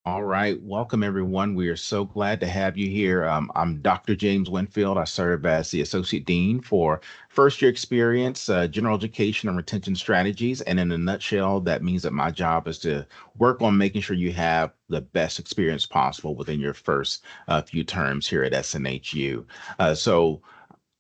All right, welcome everyone. We are so glad to have you here. I'm Dr. James Winfield. I serve as the Associate Dean for First Year Experience, General Education and Retention Strategies. And in a nutshell, that means that my job is to work on making sure you have the best experience possible within your first few terms here at SNHU. So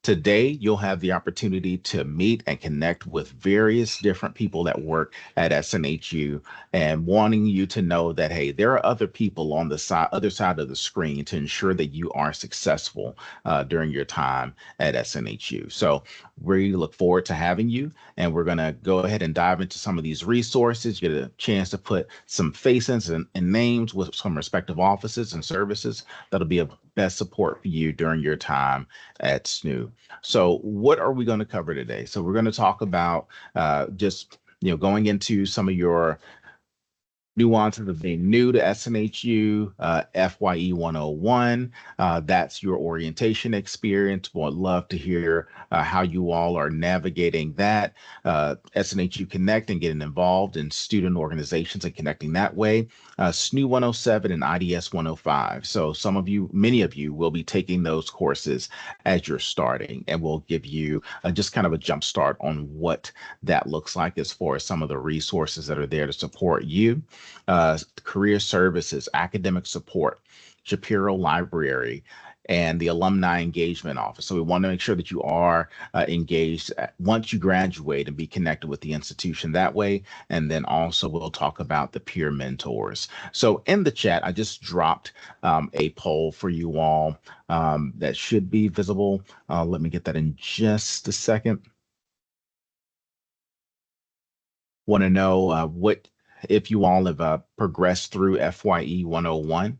Today, you'll have the opportunity to meet and connect with various different people that work at SNHU and wanting you to know that, hey, there are other people on the other side of the screen to ensure that you are successful during your time at SNHU. So we look forward to having you, and we're going to go ahead and dive into some of these resources, get a chance to put some faces and names with some respective offices and services that'll be of best support for you during your time at SNU. So, what are we going to cover today? So, we're going to talk about just going into some of your nuances of being new to SNHU, FYE 101. That's your orientation experience. Would love to hear how you all are navigating that. SNHU Connect and getting involved in student organizations and connecting that way. SNU 107 and IDS 105. So many of you will be taking those courses as you're starting, and we'll give you just kind of a jump start on what that looks like as far as some of the resources that are there to support you. Career services, academic support, Shapiro Library, and the Alumni Engagement Office. So we want to make sure that you are engaged once you graduate and be connected with the institution that way. And then also we'll talk about the peer mentors. So in the chat, I just dropped a poll for you all that should be visible. Let me get that in just a second. Want to know what if you all have progressed through FYE 101.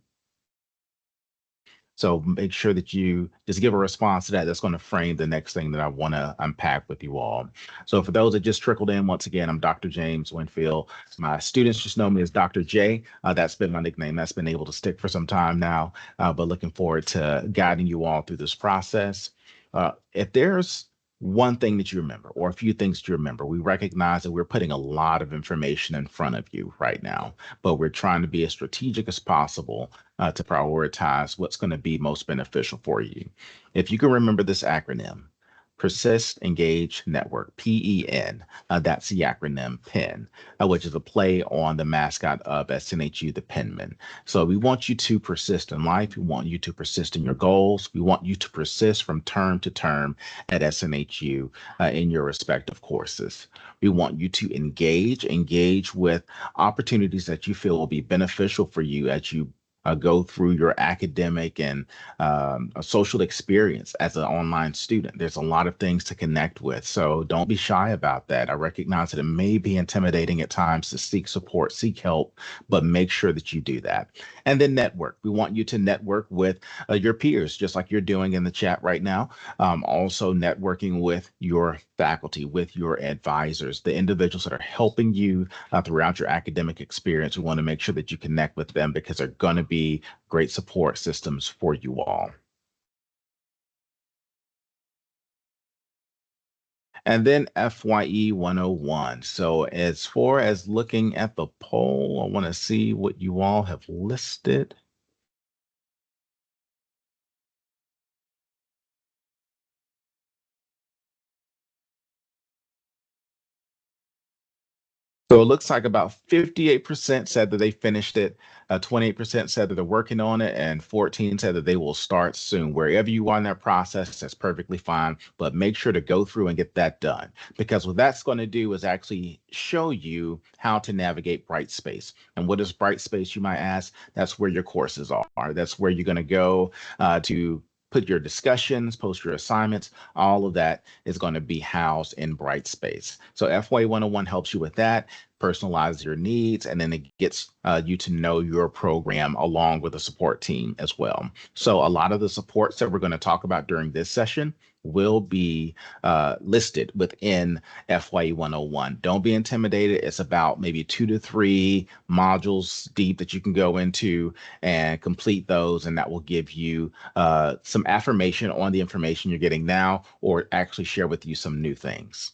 So make sure that you just give a response to that. That's going to frame the next thing that I want to unpack with you all. So for those that just trickled in, once again, I'm Dr. James Winfield. My students just know me as Dr. J. That's been my nickname. That's been able to stick for some time now, but looking forward to guiding you all through this process. If there's one thing that you remember, or a few things that you remember, we recognize that we're putting a lot of information in front of you right now, but we're trying to be as strategic as possible to prioritize what's going to be most beneficial for you. If you can remember this acronym, Persist, Engage, Network, PEN, that's the acronym PEN, which is a play on the mascot of SNHU, the Penman. So we want you to persist in life. We want you to persist in your goals. We want you to persist from term to term at SNHU in your respective courses. We want you to engage with opportunities that you feel will be beneficial for you as you go through your academic and a social experience as an online student. There's a lot of things to connect with. So don't be shy about that. I recognize that it may be intimidating at times to seek support, seek help, but make sure that you do that. And then network. We want you to network with your peers, just like you're doing in the chat right now. Also networking with your faculty, with your advisors, the individuals that are helping you throughout your academic experience. We want to make sure that you connect with them because they're going to be great support systems for you all. And then FYE 101. So as far as looking at the poll, I want to see what you all have listed. So it looks like about 58% said that they finished it, 28% said that they're working on it, and 14 said that they will start soon. Wherever you are in that process, that's perfectly fine, but make sure to go through and get that done because what that's going to do is actually show you how to navigate Brightspace. And what is Brightspace, you might ask? That's where your courses are. That's where you're going to go to put your discussions, post your assignments, all of that is going to be housed in Brightspace. So FY 101 helps you with that, personalize your needs, and then it gets you to know your program along with the support team as well. So a lot of the supports that we're going to talk about during this session will be listed within FYE 101. Don't be intimidated. It's about maybe 2 to 3 modules deep that you can go into and complete those, and that will give you some affirmation on the information you're getting now, or actually share with you some new things.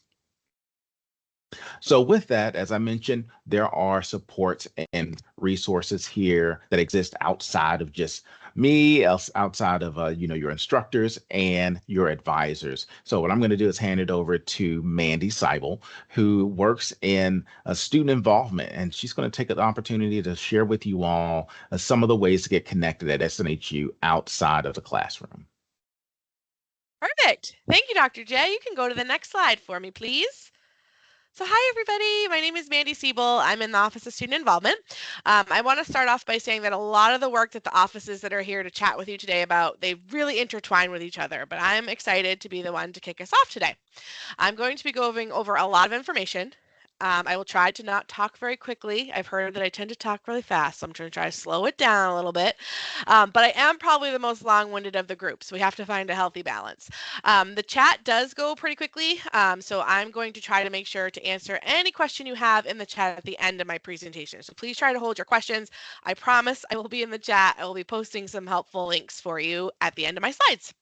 So, with that, as I mentioned, there are supports and resources here that exist outside of just me, else outside of your instructors and your advisors. So, what I'm going to do is hand it over to Mandy Seibel, who works in student involvement, and she's going to take the opportunity to share with you all some of the ways to get connected at SNHU outside of the classroom. Perfect. Thank you, Dr. J. You can go to the next slide for me, please. So hi, everybody. My name is Mandy Siebel. I'm in the Office of Student Involvement. I want to start off by saying that a lot of the work that the offices that are here to chat with you today about, they really intertwine with each other, but I'm excited to be the one to kick us off today. I'm going to be going over a lot of information. I will try to not talk very quickly. I've heard that I tend to talk really fast, so I'm going to try to slow it down a little bit. But I am probably the most long-winded of the group, so we have to find a healthy balance. The chat does go pretty quickly, so I'm going to try to make sure to answer any question you have in the chat at the end of my presentation. So please try to hold your questions. I promise I will be in the chat. I will be posting some helpful links for you at the end of my slides.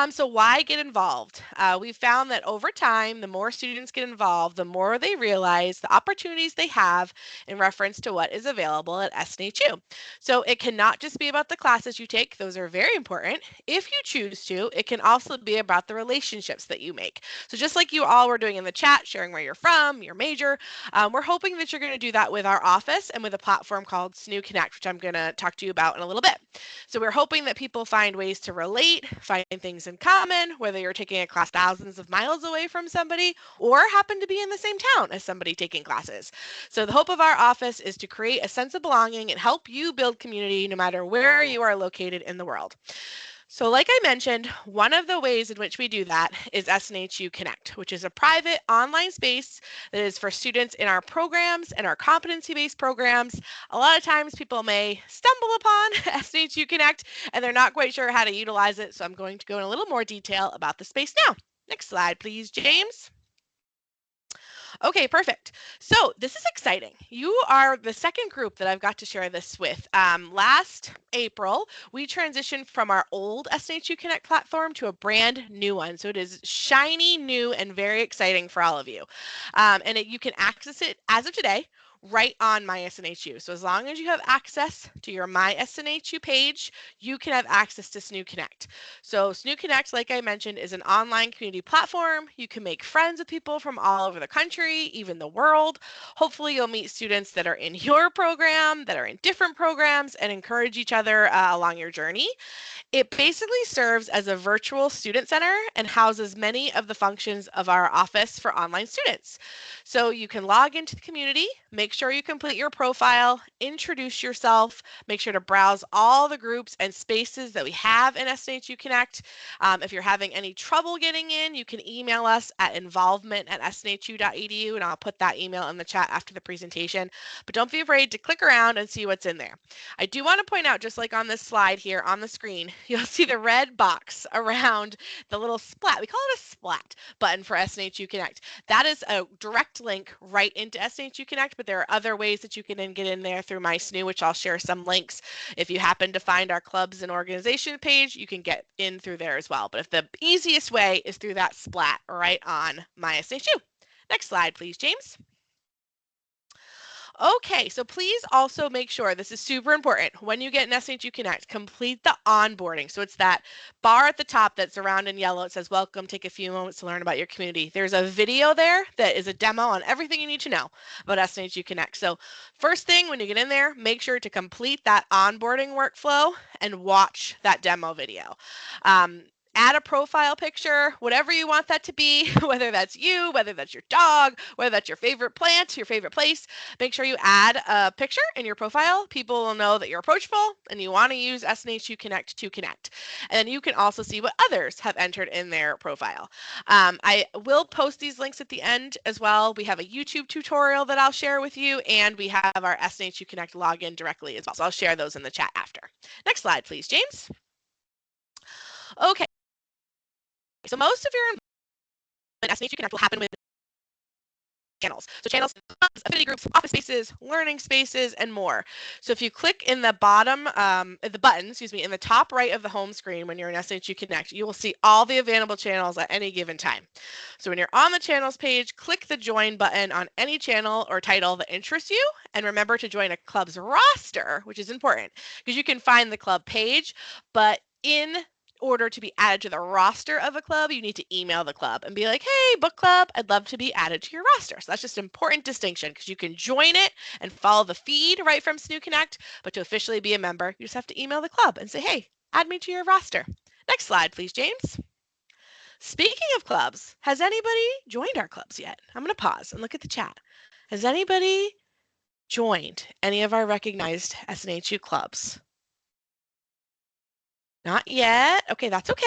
So why get involved? We found that over time, the more students get involved, the more they realize the opportunities they have in reference to what is available at SNHU. So it cannot just be about the classes you take. Those are very important. If you choose to, it can also be about the relationships that you make. So just like you all were doing in the chat, sharing where you're from, your major, we're hoping that you're going to do that with our office and with a platform called SNHU Connect, which I'm going to talk to you about in a little bit. So we're hoping that people find ways to relate, find things in common, whether you're taking a class thousands of miles away from somebody or happen to be in the same town as somebody taking classes. So the hope of our office is to create a sense of belonging and help you build community no matter where you are located in the world. So like I mentioned, one of the ways in which we do that is SNHU Connect, which is a private online space that is for students in our programs and our competency-based programs. A lot of times people may stumble upon SNHU Connect and they're not quite sure how to utilize it, so I'm going to go in a little more detail about the space now. Next slide, please, James. Okay, perfect. So this is exciting. You are the second group that I've got to share this with. Last April, we transitioned from our old SNHU Connect platform to a brand new one. So it is shiny, new, and very exciting for all of you. You can access it as of today right on My SNHU. So as long as you have access to your My SNHU page, you can have access to SNHU Connect. So SNHU Connect, like I mentioned, is an online community platform. You can make friends with people from all over the country, even the world. Hopefully you'll meet students that are in your program, that are in different programs, and encourage each other along your journey. It basically serves as a virtual student center and houses many of the functions of our office for online students. So you can log into the community, make sure you complete your profile, introduce yourself, make sure to browse all the groups and spaces that we have in SNHU Connect. If you're having any trouble getting in, you can email us at involvement@snhu.edu, and I'll put that email in the chat after the presentation. But don't be afraid to click around and see what's in there. I do want to point out, just like on this slide here on the screen, you'll see the red box around the little splat. We call it a splat button for SNHU Connect. That is a direct link right into SNHU Connect, but there are other ways that you can then get in there through my SNHU, which I'll share some links. If you happen to find our clubs and organization page, you can get in through there as well. But if the easiest way is through that splat right on my SNHU. Next slide, please, James. Okay, so please also make sure, this is super important, when you get an SNHU Connect, complete the onboarding. So it's that bar at the top that's around in yellow. It says, welcome, take a few moments to learn about your community. There's a video there that is a demo on everything you need to know about SNHU Connect. So first thing, when you get in there, make sure to complete that onboarding workflow and watch that demo video. Add a profile picture, whatever you want that to be, whether that's you, whether that's your dog, whether that's your favorite plant, your favorite place. Make sure you add a picture in your profile. People will know that you're approachable and you want to use SNHU Connect to connect. And you can also see what others have entered in their profile. I will post these links at the end as well. We have a YouTube tutorial that I'll share with you, and we have our SNHU Connect login directly as well. So I'll share those in the chat after. Next slide, please, James. Okay. So most of your involvement in SNHU Connect will happen with channels. So channels, affinity groups, office spaces, learning spaces, and more. So if you click in the bottom, the button, in the top right of the home screen when you're in SNHU Connect, you will see all the available channels at any given time. So when you're on the channels page, click the join button on any channel or title that interests you, and remember to join a club's roster, which is important because you can find the club page, but in order to be added to the roster of a club, you need to email the club and be like, hey, book club, I'd love to be added to your roster. So that's just an important distinction because you can join it and follow the feed right from SNU Connect, but to officially be a member, you just have to email the club and say, hey, add me to your roster. Next slide, please, James. Speaking of clubs, has anybody joined our clubs yet? I'm going to pause and look at the chat. Has anybody joined any of our recognized SNHU clubs? Not yet. Okay, that's okay.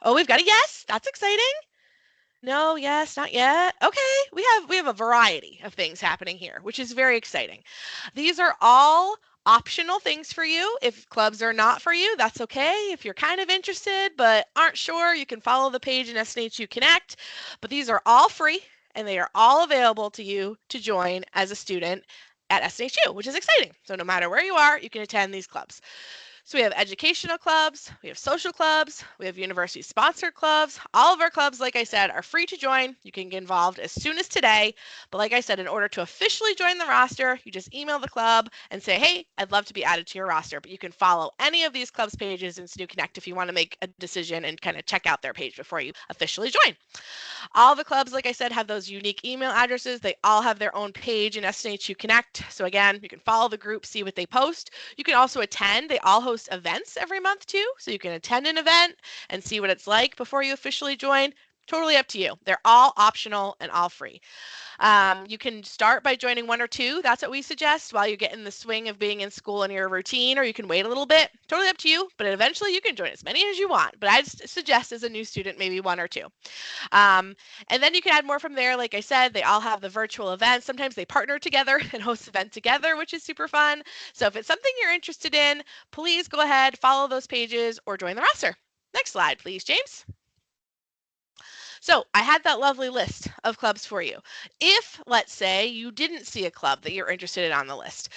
Oh, we've got a yes. That's exciting. No, yes, not yet. Okay, we have a variety of things happening here, which is very exciting. These are all optional things for you. If clubs are not for you, that's okay. If you're kind of interested but aren't sure, you can follow the page in SNHU Connect. But these are all free and they are all available to you to join as a student at SNHU, which is exciting. So no matter where you are, you can attend these clubs. So we have educational clubs, we have social clubs, we have university sponsored clubs. All of our clubs, like I said, are free to join. You can get involved as soon as today. But like I said, in order to officially join the roster, you just email the club and say, hey, I'd love to be added to your roster. But you can follow any of these clubs pages in SNU Connect if you want to make a decision and kind of check out their page before you officially join. All the clubs, like I said, have those unique email addresses. They all have their own page in SNHU Connect. So again, you can follow the group, see what they post. You can also attend. They all host events every month too. So you can attend an event and see what it's like before you officially join. Totally up to you. They're all optional and all free. You can start by joining one or two. That's what we suggest while you get in the swing of being in school and your routine, or you can wait a little bit. Totally up to you, but eventually you can join as many as you want. But I'd suggest as a new student, maybe one or two. Um, and then you can add more from there. Like I said, they all have the virtual events. Sometimes they partner together and host events together, which is super fun. So if it's something you're interested in, please go ahead, follow those pages, or join the roster. Next slide, please, James. So I had that lovely list of clubs for you. If, let's say, you didn't see a club that you're interested in on the list,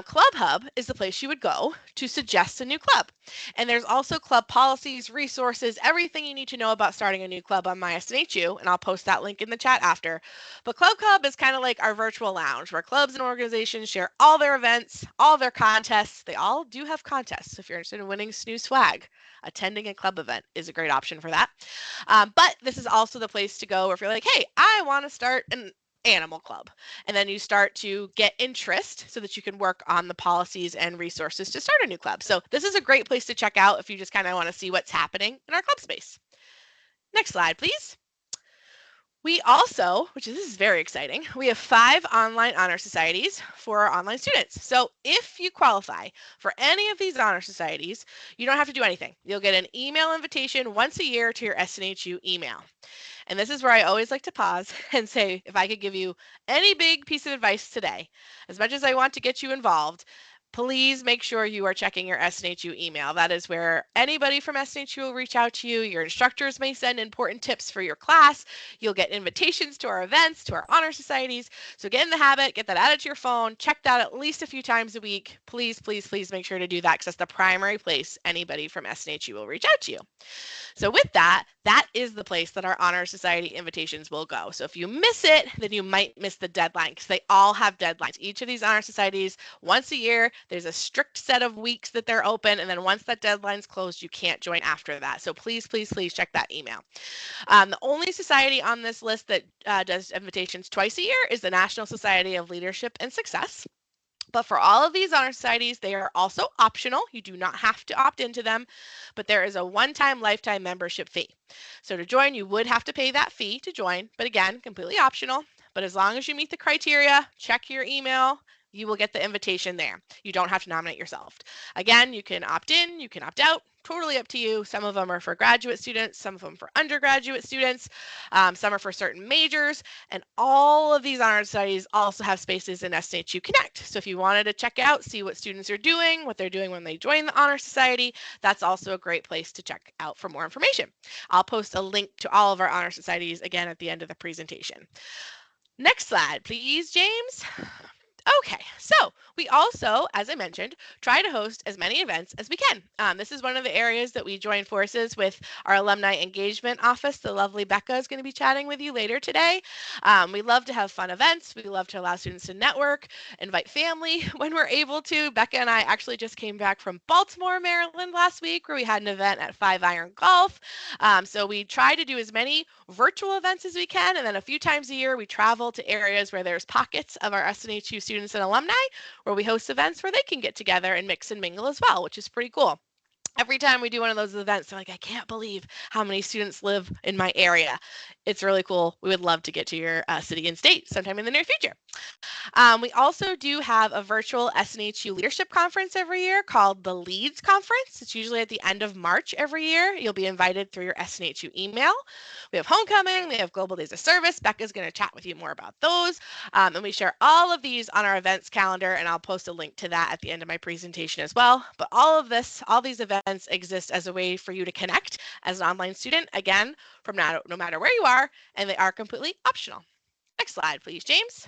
Club Hub is the place you would go to suggest a new club. And there's also club policies, resources, everything you need to know about starting a new club on my SNHU, and I'll post that link in the chat after. But Club Hub is kind of like our virtual lounge where clubs and organizations share all their events, all their contests. They all do have contests. If you're interested in winning SNU swag, attending a club event is a great option for that. But this is also the place to go if you're like, hey, I want to start an animal club. And then you start to get interest so that you can work on the policies and resources to start a new club. So this is a great place to check out if you just kind of want to see what's happening in our club space. Next slide, please. We also, this is very exciting, we have 5 online honor societies for our online students. So if you qualify for any of these honor societies, you don't have to do anything. You'll get an email invitation once a year to your SNHU email. And this is where I always like to pause and say, if I could give you any big piece of advice today, as much as I want to get you involved, please make sure you are checking your SNHU email. That is where anybody from SNHU will reach out to you. Your instructors may send important tips for your class. You'll get invitations to our events, to our honor societies. So get in the habit, get that added to your phone, check that at least a few times a week. Please, please, please make sure to do that because that's the primary place anybody from SNHU will reach out to you. So with that, that is the place that our Honor Society invitations will go. So if you miss it, then you might miss the deadline because they all have deadlines. Each of these Honor Societies, once a year, there's a strict set of weeks that they're open. And then once that deadline's closed, you can't join after that. So please, please, please check that email. The only society on this list that does invitations twice a year is the National Society of Leadership and Success. But for all of these honor societies, they are also optional. You do not have to opt into them, but there is a one-time lifetime membership fee. So to join, you would have to pay that fee to join, but again, completely optional. But as long as you meet the criteria, check your email, you will get the invitation there. You don't have to nominate yourself. Again, you can opt in, you can opt out, totally up to you. Some of them are for graduate students, some of them for undergraduate students, some are for certain majors, and all of these honor societies also have spaces in SNHU Connect. So if you wanted to check out, see what students are doing, what they're doing when they join the honor society, that's also a great place to check out for more information. I'll post a link to all of our honor societies again at the end of the presentation. Next slide, please, James. Okay, so we also, as I mentioned, try to host as many events as we can. This is one of the areas that we join forces with our alumni engagement office. The lovely Becca is going to be chatting with you later today. We love to have fun events. We love to allow students to network, invite family when we're able to. Becca and I actually just came back from Baltimore, Maryland last week, where we had an event at Five Iron Golf. So we try to do as many virtual events as we can, and then a few times a year we travel to areas where there's pockets of our SNHU students and alumni where we host events where they can get together and mix and mingle as well, which is pretty cool. Every time we do one of those events, they're like, I can't believe how many students live in my area. It's really cool. We would love to get to your city and state sometime in the near future. We also do have a virtual SNHU leadership conference every year called the Leads Conference. It's usually at the end of March every year. You'll be invited through your SNHU email. We have homecoming, we have Global Days of Service. Becca's going to chat with you more about those. And we share all of these on our events calendar, and I'll post a link to that at the end of my presentation as well. But all these events exist as a way for you to connect as an online student, again, from no matter where you are, and they are completely optional. Next slide, please, James.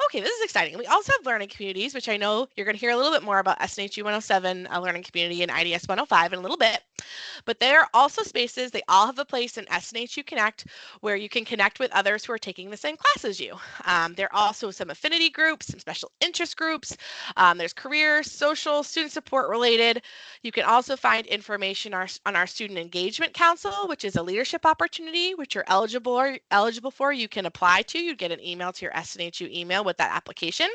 Okay, this is exciting. We also have learning communities, which I know you're going to hear a little bit more about SNHU 107, a learning community, and IDS 105 in a little bit. But they're also spaces, they all have a place in SNHU Connect where you can connect with others who are taking the same class as you. There are also some affinity groups, some special interest groups. There's career, social, student support related. You can also find information on our Student Engagement Council, which is a leadership opportunity, which you're eligible for. You can apply to. You get an email to your SNHU email with that application.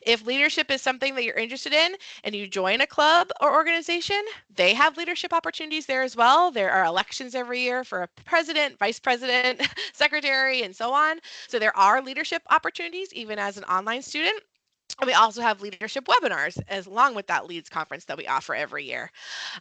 If leadership is something that you're interested in and you join a club or organization, they have leadership opportunities there as well. There are elections every year for a president, vice president, secretary, and so on. So there are leadership opportunities even as an online student. And we also have leadership webinars as along with that leads conference that we offer every year.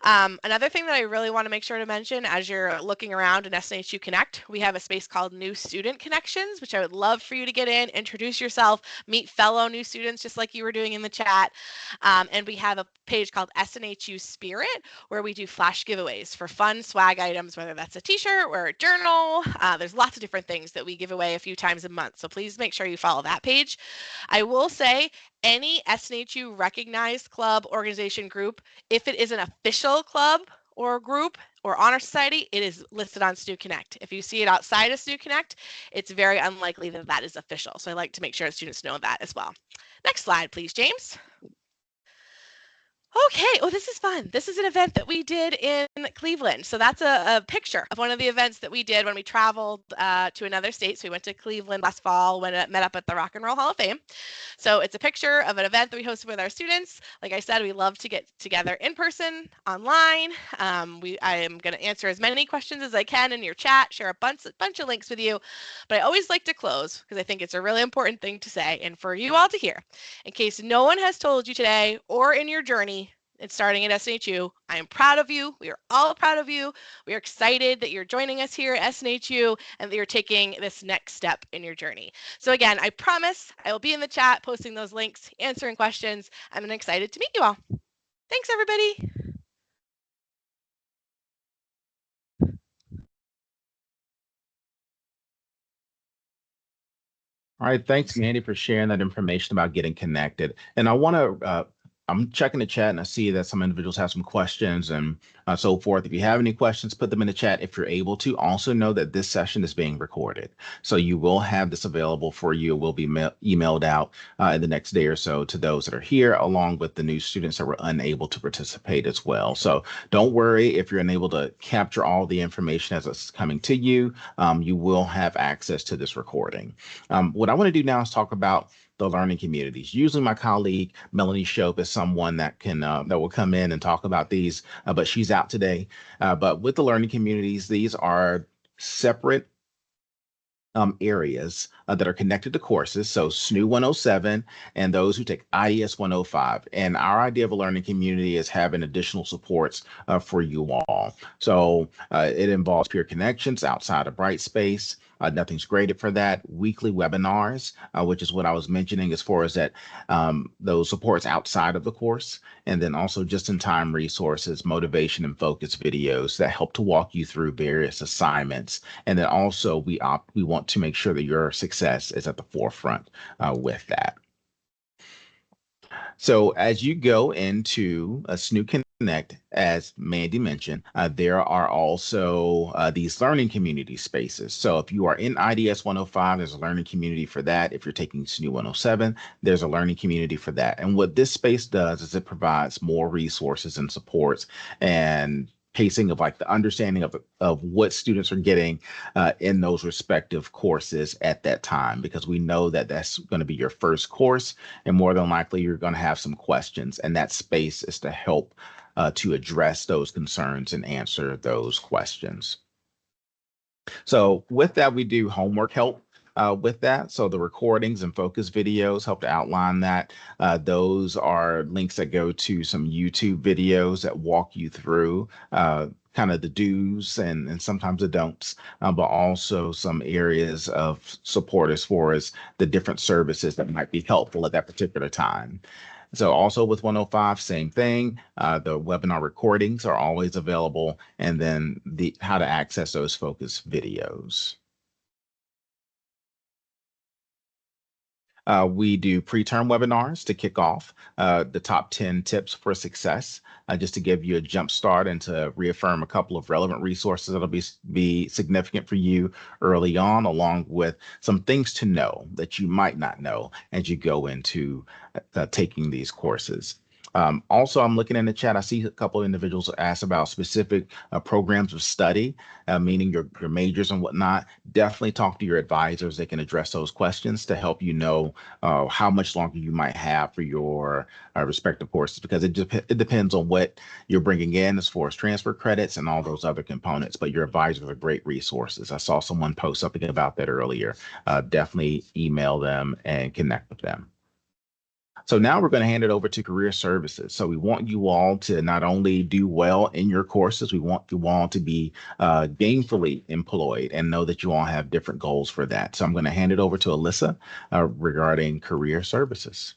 Another thing that I really want to make sure to mention as you're looking around in SNHU Connect, we have a space called New Student Connections, which I would love for you to get in, introduce yourself, meet fellow new students just like you were doing in the chat. And we have a page called SNHU Spirit where we do flash giveaways for fun swag items, whether that's a t-shirt or a journal. There's lots of different things that we give away a few times a month. So please make sure you follow that page. I will say any SNHU recognized club, organization, group, if it is an official club or group or honor society, it is listed on SNU Connect. If you see it outside of SNU Connect, it's very unlikely that that is official. So I like to make sure students know that as well. Next slide, please, James. Okay, oh, this is fun. This is an event that we did in Cleveland. So that's a picture of one of the events that we did when we traveled to another state. So we went to Cleveland last fall when it met up at the Rock and Roll Hall of Fame. So it's a picture of an event that we hosted with our students. Like I said, we love to get together in person, online. I am going to answer as many questions as I can in your chat, share a bunch of links with you. But I always like to close because I think it's a really important thing to say and for you all to hear. In case no one has told you today or in your journey, it's starting at SNHU. I am proud of you. We are all proud of you. We are excited that you're joining us here at SNHU and that you're taking this next step in your journey. So again, I promise I will be in the chat posting those links, answering questions. I'm excited to meet you all. Thanks, everybody. All right, thanks, Mandy, for sharing that information about getting connected. And I want to, I'm checking the chat and I see that some individuals have some questions and so forth. If you have any questions, put them in the chat if you're able to. Also know that this session is being recorded. So you will have this available for you. It will be emailed out in the next day or so to those that are here, along with the new students that were unable to participate as well. So don't worry if you're unable to capture all the information as it's coming to you. You will have access to this recording. What I want to do now is talk about the learning communities. Usually my colleague, Melanie Shope, is someone that can that will come in and talk about these, but she's out today. But with the learning communities, these are separate areas that are connected to courses. So SNU 107 and those who take IES 105. And our idea of a learning community is having additional supports for you all. So it involves peer connections outside of Brightspace. Nothing's graded for that. Weekly webinars, which is what I was mentioning as far as that those supports outside of the course, and then also just-in-time resources, motivation and focus videos that help to walk you through various assignments. And then also we want to make sure that your success is at the forefront with that. So as you go into a SNU Connect, as Mandy mentioned, there are also these learning community spaces. So if you are in IDS 105, there's a learning community for that. If you're taking SNU 107, there's a learning community for that. And what this space does is it provides more resources and supports and pacing of like the understanding of what students are getting in those respective courses at that time, because we know that that's going to be your first course, and more than likely you're going to have some questions, and that space is to help to address those concerns and answer those questions. So with that, we do homework help with that. So the recordings and focus videos help to outline that. Those are links that go to some YouTube videos that walk you through kind of the do's and sometimes the don'ts, but also some areas of support as far as the different services that might be helpful at that particular time. So also with 105, same thing. The webinar recordings are always available, and then the how to access those focus videos. We do pre-term webinars to kick off the top 10 tips for success, just to give you a jump start and to reaffirm a couple of relevant resources that'll be significant for you early on, along with some things to know that you might not know as you go into taking these courses. Also, I'm looking in the chat. I see a couple of individuals ask about specific programs of study, meaning your majors and whatnot. Definitely talk to your advisors. They can address those questions to help you know how much longer you might have for your respective courses, because it depends on what you're bringing in as far as transfer credits and all those other components. But your advisors are great resources. I saw someone post something about that earlier. Definitely email them and connect with them. So now we're going to hand it over to career services. So we want you all to not only do well in your courses, we want you all to be gainfully employed and know that you all have different goals for that. So I'm going to hand it over to Alyssa regarding career services.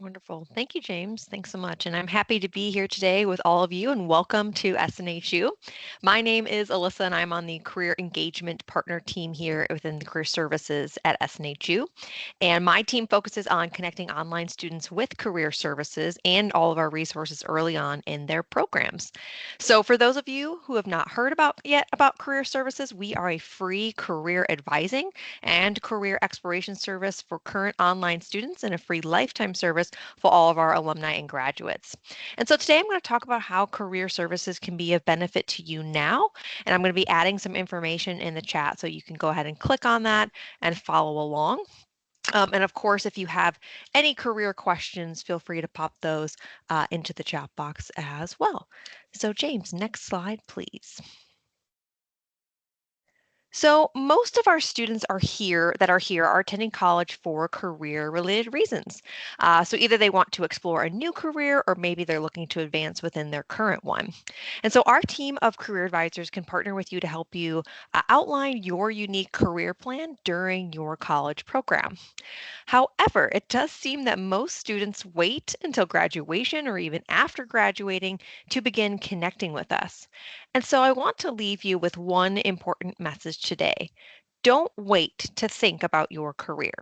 Wonderful. Thank you, James. Thanks so much. And I'm happy to be here today with all of you, and welcome to SNHU. My name is Alyssa, and I'm on the Career Engagement Partner team here within the Career Services at SNHU. And my team focuses on connecting online students with career services and all of our resources early on in their programs. So for those of you who have not heard about career services, we are a free career advising and career exploration service for current online students, and a free lifetime service for all of our alumni and graduates. And so today I'm going to talk about how career services can be of benefit to you now. And I'm going to be adding some information in the chat, so you can go ahead and click on that and follow along. And of course, if you have any career questions, feel free to pop those into the chat box as well. So James, next slide, please. So most of our students are here are attending college for career-related reasons. So either they want to explore a new career, or maybe they're looking to advance within their current one. And so our team of career advisors can partner with you to help you outline your unique career plan during your college program. However, it does seem that most students wait until graduation, or even after graduating, to begin connecting with us. And so I want to leave you with one important message today. Don't wait to think about your career.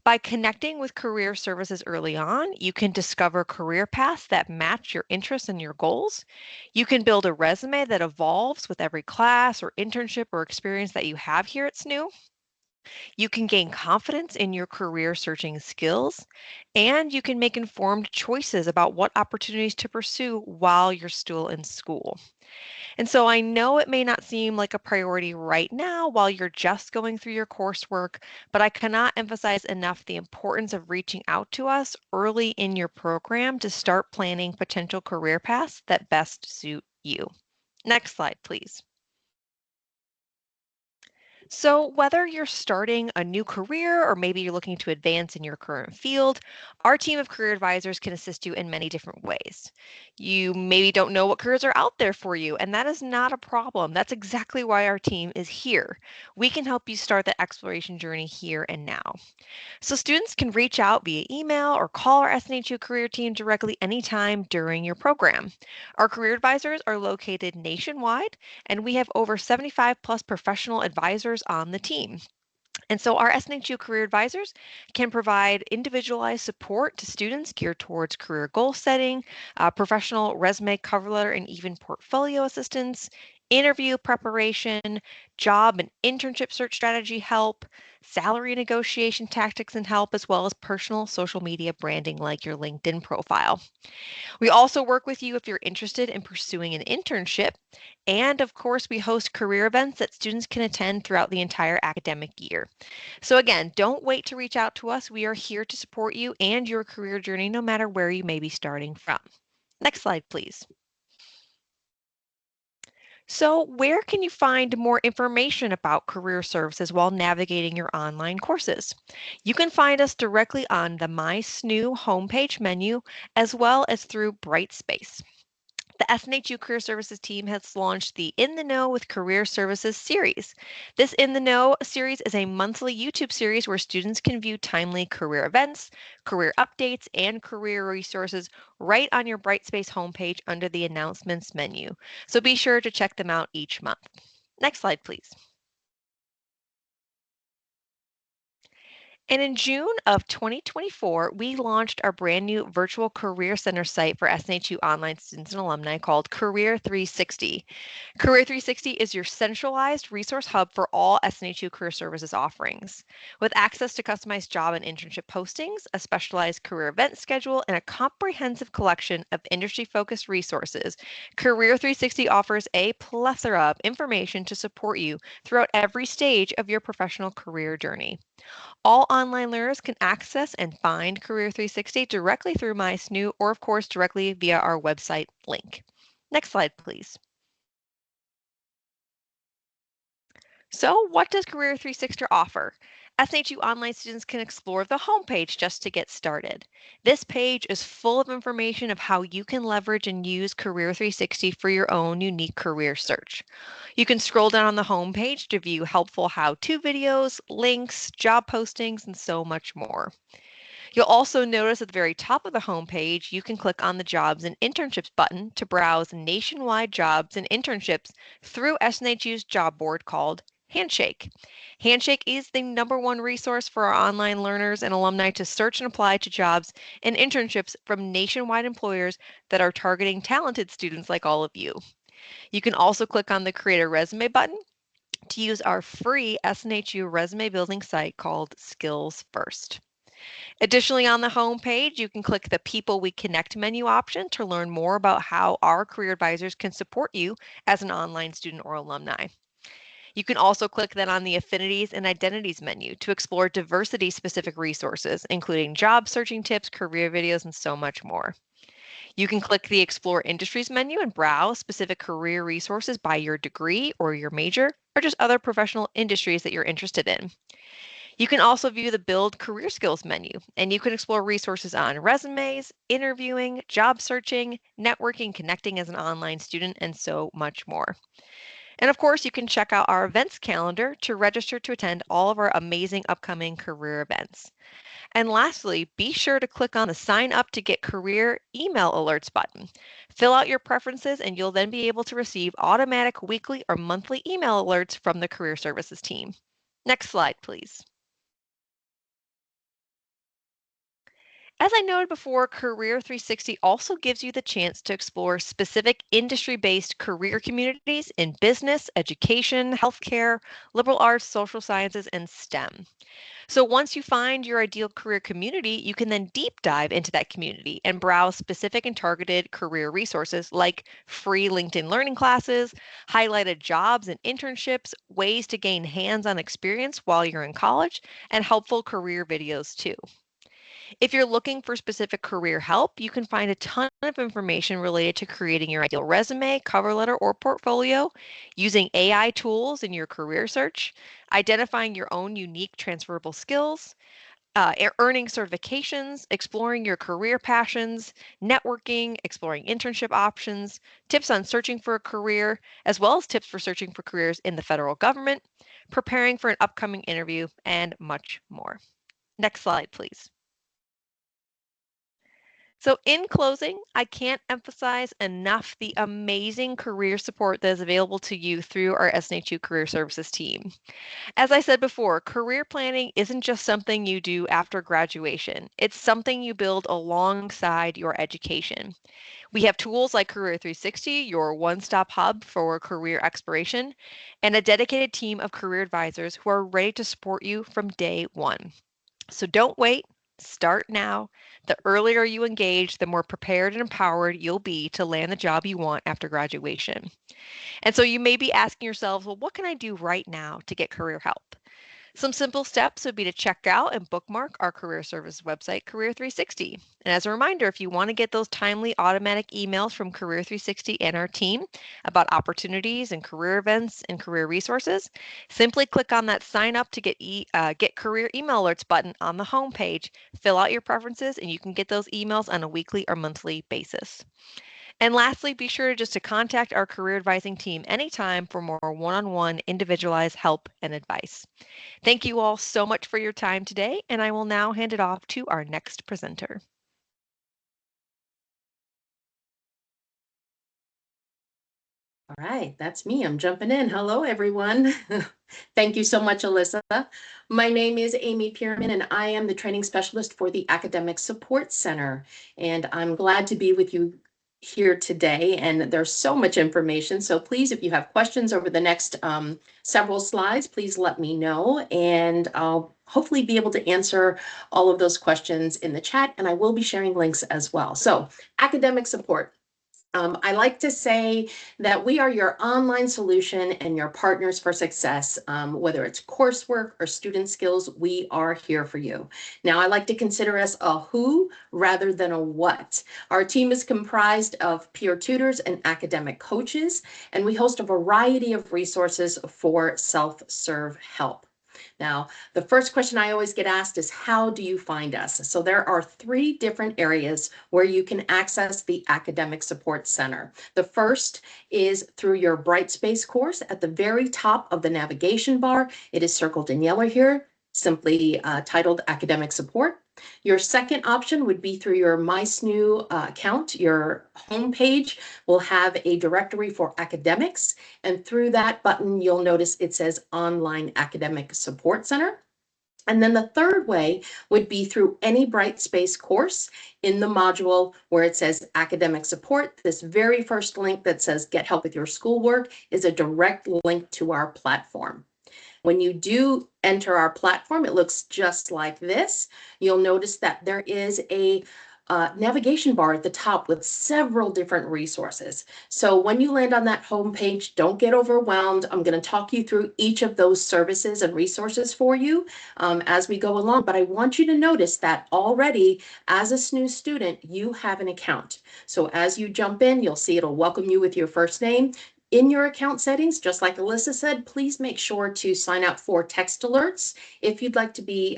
By connecting with career services early on, you can discover career paths that match your interests and your goals. You can build a resume that evolves with every class or internship or experience that you have here at SNU. You can gain confidence in your career searching skills, and you can make informed choices about what opportunities to pursue while you're still in school. And so I know it may not seem like a priority right now while you're just going through your coursework, but I cannot emphasize enough the importance of reaching out to us early in your program to start planning potential career paths that best suit you. Next slide, please. So, whether you're starting a new career or maybe you're looking to advance in your current field, our team of career advisors can assist you in many different ways. You maybe don't know what careers are out there for you, and that is not a problem. That's exactly why our team is here. We can help you start the exploration journey here and now. So, students can reach out via email or call our SNHU career team directly anytime during your program. Our career advisors are located nationwide, and we have over 75 plus professional advisors on the team. And so our SNHU career advisors can provide individualized support to students geared towards career goal setting, professional resume, cover letter, and even portfolio assistance, interview preparation, job and internship search strategy help, salary negotiation tactics and help, as well as personal social media branding like your LinkedIn profile. We also work with you if you're interested in pursuing an internship. And of course, we host career events that students can attend throughout the entire academic year. So, again, don't wait to reach out to us. We are here to support you and your career journey, no matter where you may be starting from. Next slide, please. So, where can you find more information about career services while navigating your online courses? You can find us directly on the My SNU homepage menu as well as through Brightspace. The SNHU Career Services team has launched the In the Know with Career Services series. This In the Know series is a monthly YouTube series where students can view timely career events, career updates, and career resources right on your Brightspace homepage under the announcements menu. So be sure to check them out each month. Next slide, please. And in June of 2024, we launched our brand new virtual career center site for SNHU online students and alumni called Career 360. Career 360 is your centralized resource hub for all SNHU career services offerings. With access to customized job and internship postings, a specialized career event schedule, and a comprehensive collection of industry-focused resources, Career 360 offers a plethora of information to support you throughout every stage of your professional career journey. All online learners can access and find Career 360 directly through MySNU or, of course, directly via our website link. Next slide, please. So, what does Career 360 offer? SNHU online students can explore the homepage just to get started. This page is full of information of how you can leverage and use Career 360 for your own unique career search. You can scroll down on the homepage to view helpful how-to videos, links, job postings, and so much more. You'll also notice at the very top of the homepage, you can click on the Jobs and Internships button to browse nationwide jobs and internships through SNHU's job board called Handshake. Handshake is the #1 resource for our online learners and alumni to search and apply to jobs and internships from nationwide employers that are targeting talented students like all of you. You can also click on the Create a Resume button to use our free SNHU resume building site called Skills First. Additionally, on the home page, you can click the People We Connect menu option to learn more about how our career advisors can support you as an online student or alumni. You can also click then on the Affinities and Identities menu to explore diversity-specific resources, including job searching tips, career videos, and so much more. You can click the Explore Industries menu and browse specific career resources by your degree or your major, or just other professional industries that you're interested in. You can also view the Build Career Skills menu, and you can explore resources on resumes, interviewing, job searching, networking, connecting as an online student, and so much more. And of course, you can check out our events calendar to register to attend all of our amazing upcoming career events. And lastly, be sure to click on the Sign Up to Get Career Email Alerts button. Fill out your preferences, and you'll then be able to receive automatic weekly or monthly email alerts from the Career Services team. Next slide, please. As I noted before, Career 360 also gives you the chance to explore specific industry-based career communities in business, education, healthcare, liberal arts, social sciences, and STEM. So once you find your ideal career community, you can then deep dive into that community and browse specific and targeted career resources like free LinkedIn learning classes, highlighted jobs and internships, ways to gain hands-on experience while you're in college, and helpful career videos too. If you're looking for specific career help, you can find a ton of information related to creating your ideal resume, cover letter, or portfolio, using AI tools in your career search, identifying your own unique transferable skills, earning certifications, exploring your career passions, networking, exploring internship options, tips on searching for a career, as well as tips for searching for careers in the federal government, preparing for an upcoming interview, and much more. Next slide, please. So, in closing, I can't emphasize enough the amazing career support that is available to you through our SNHU Career Services team. As I said before, career planning isn't just something you do after graduation, it's something you build alongside your education. We have tools like Career 360, your one stop hub for career exploration, and a dedicated team of career advisors who are ready to support you from day one. So don't wait. Start now. The earlier you engage, the more prepared and empowered you'll be to land the job you want after graduation. And so you may be asking yourselves, well, what can I do right now to get career help? Some simple steps would be to check out and bookmark our career service website, Career 360. And as a reminder, if you want to get those timely automatic emails from Career 360 and our team about opportunities and career events and career resources, simply click on that sign up to get career email alerts button on the homepage. Fill out your preferences and you can get those emails on a weekly or monthly basis. And lastly, be sure just to contact our career advising team anytime for more one-on-one individualized help and advice. Thank you all so much for your time today, and I will now hand it off to our next presenter. All right, that's me. I'm jumping in. Hello, everyone. Thank you so much, Alyssa. My name is Amy Pierman, and I am the training specialist for the Academic Support Center. And I'm glad to be with you here today. And there's so much information. So please, if you have questions over the next several slides, please let me know. And I'll hopefully be able to answer all of those questions in the chat. And I will be sharing links as well. So academic support. I like to say that we are your online solution and your partners for success. Whether it's coursework or student skills, we are here for you. Now, I like to consider us a who rather than a what. Our team is comprised of peer tutors and academic coaches, and we host a variety of resources for self-serve help. Now, the first question I always get asked is, how do you find us? So there are 3 different areas where you can access the Academic Support Center. The first is through your Brightspace course. At the very top of the navigation bar, it is circled in yellow here, simply titled Academic Support. Your second option would be through your MySNU account. Your homepage will have a directory for academics, and through that button, you'll notice it says Online Academic Support Center. And then the third way would be through any Brightspace course in the module where it says academic support. This very first link that says get help with your schoolwork is a direct link to our platform. When you do enter our platform, it looks just like this. You'll notice that there is a navigation bar at the top with several different resources. So when you land on that homepage, don't get overwhelmed. I'm going to talk you through each of those services and resources for you as we go along. But I want you to notice that already as a SNU student, you have an account. So as you jump in, you'll see it'll welcome you with your first name. In your account settings, just like Alyssa said, please make sure to sign up for text alerts if you'd like to be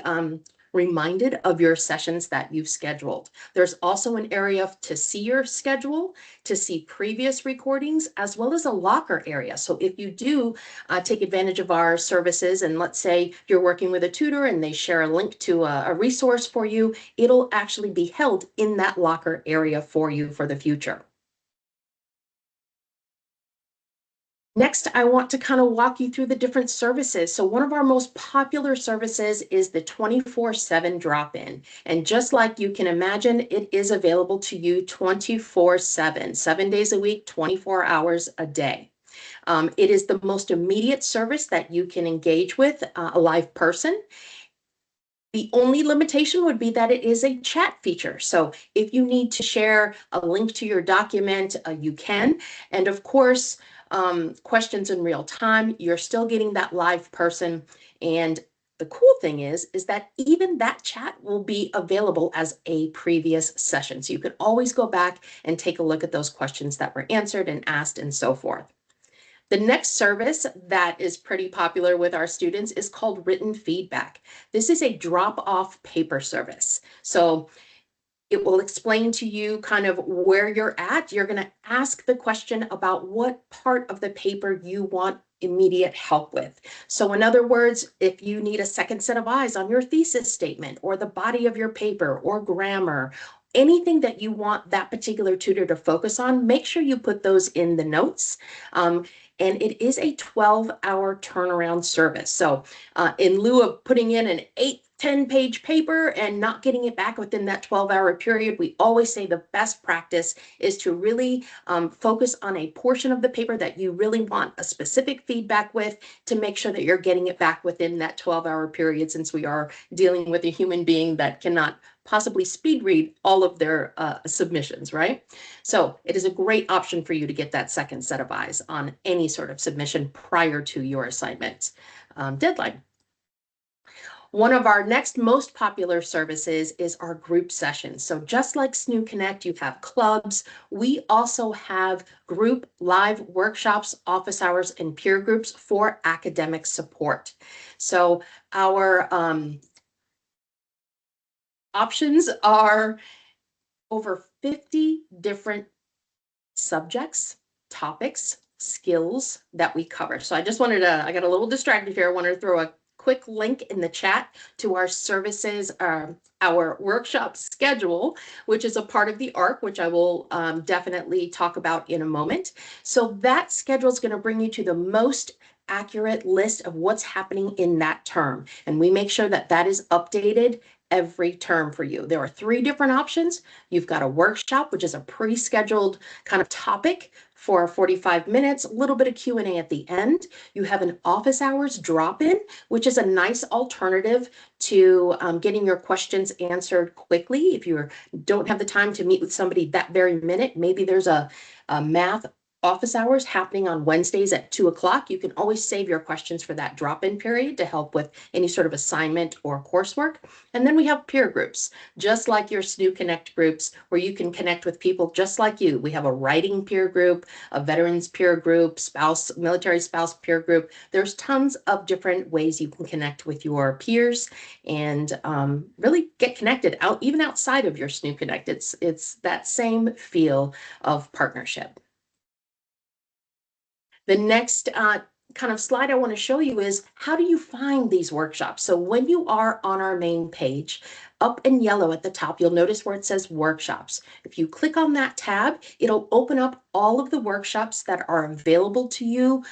reminded of your sessions that you've scheduled. There's also an area to see your schedule, to see previous recordings, as well as a locker area. So if you do take advantage of our services, and let's say you're working with a tutor and they share a link to a resource for you, it'll actually be held in that locker area for you for the future. Next, I want to kind of walk you through the different services. So one of our most popular services is the 24/7 drop-in. And just like you can imagine, it is available to you 24/7, 7 days a week, 24 hours a day. It is the most immediate service that you can engage with a live person. The only limitation would be that it is a chat feature. So if you need to share a link to your document, you can. And of course, questions in real time, you're still getting that live person. And The cool thing is that even that chat will be available as a previous session. So you can always go back and take a look at those questions that were answered and asked and so forth. The next service that is pretty popular with our students is called written feedback. This is a drop-off paper service. So it will explain to you kind of where you're at. You're going to ask the question about what part of the paper you want immediate help with. So in other words, if you need a second set of eyes on your thesis statement or the body of your paper or grammar, anything that you want that particular tutor to focus on, make sure you put those in the notes. And it is a 12-hour turnaround service. So in lieu of putting in an 10-page paper and not getting it back within that 12-hour period, we always say the best practice is to really focus on a portion of the paper that you really want a specific feedback with, to make sure that you're getting it back within that 12-hour period, since we are dealing with a human being that cannot possibly speed read all of their submissions, right? So it is a great option for you to get that second set of eyes on any sort of submission prior to your assignment deadline. One of our next most popular services is our group sessions. So just like SNHU Connect, you have clubs. We also have group live workshops, office hours, and peer groups for academic support. So our options are over 50 different subjects, topics, skills that we cover. So I just wanted to, I got a little distracted here. I wanted to throw a quick link in the chat to our services, our workshop schedule, which is a part of the ARC, which I will definitely talk about in a moment. So that schedule is going to bring you to the most accurate list of what's happening in that term. And we make sure that that is updated every term for you. There are 3 different options. You've got a workshop, which is a pre-scheduled kind of topic for 45 minutes, a little bit of Q&A at the end. You have an office hours drop-in, which is a nice alternative to getting your questions answered quickly. If you don't have the time to meet with somebody that very minute, maybe there's a math office hours happening on Wednesdays at 2 o'clock. You can always save your questions for that drop-in period to help with any sort of assignment or coursework. And then we have peer groups, just like your SNHU Connect groups, where you can connect with people just like you. We have a writing peer group, a veterans peer group, military spouse peer group. There's tons of different ways you can connect with your peers and really get connected out, even outside of your SNHU Connect. It's that same feel of partnership. The next kind of slide I want to show you is, how do you find these workshops? So when you are on our main page, up in yellow at the top, you'll notice where it says workshops. If you click on that tab, it'll open up all of the workshops that are available to you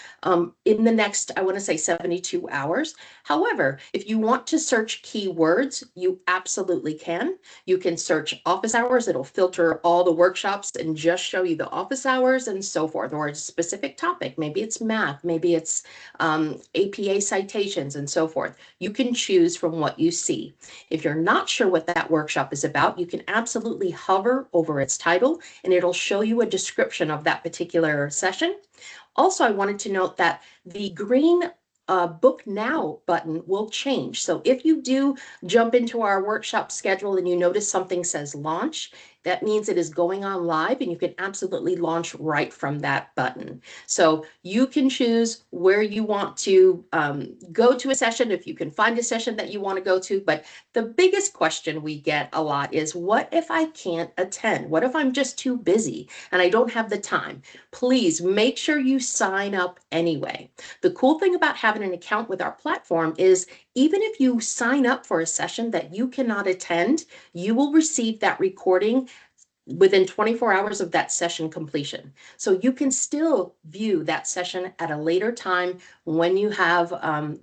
in the next, I want to say 72 hours. However, if you want to search keywords, you absolutely can. You can search office hours. It'll filter all the workshops and just show you the office hours and so forth, or a specific topic. Maybe it's math, maybe it's APA citations and so forth. You can choose from what you see. If you're not sure what that workshop is about, you can absolutely hover over its title and it'll show you a description of that particular session. Also, I wanted to note that the green book now button will change. So if you do jump into our workshop schedule and you notice something says launch, that means it is going on live and you can absolutely launch right from that button. So you can choose where you want to go to a session, if you can find a session that you want to go to. But the biggest question we get a lot is, what if I can't attend? What if I'm just too busy and I don't have the time? Please make sure you sign up anyway. The cool thing about having an account with our platform is, even if you sign up for a session that you cannot attend, you will receive that recording within 24 hours of that session completion. So you can still view that session at a later time when you have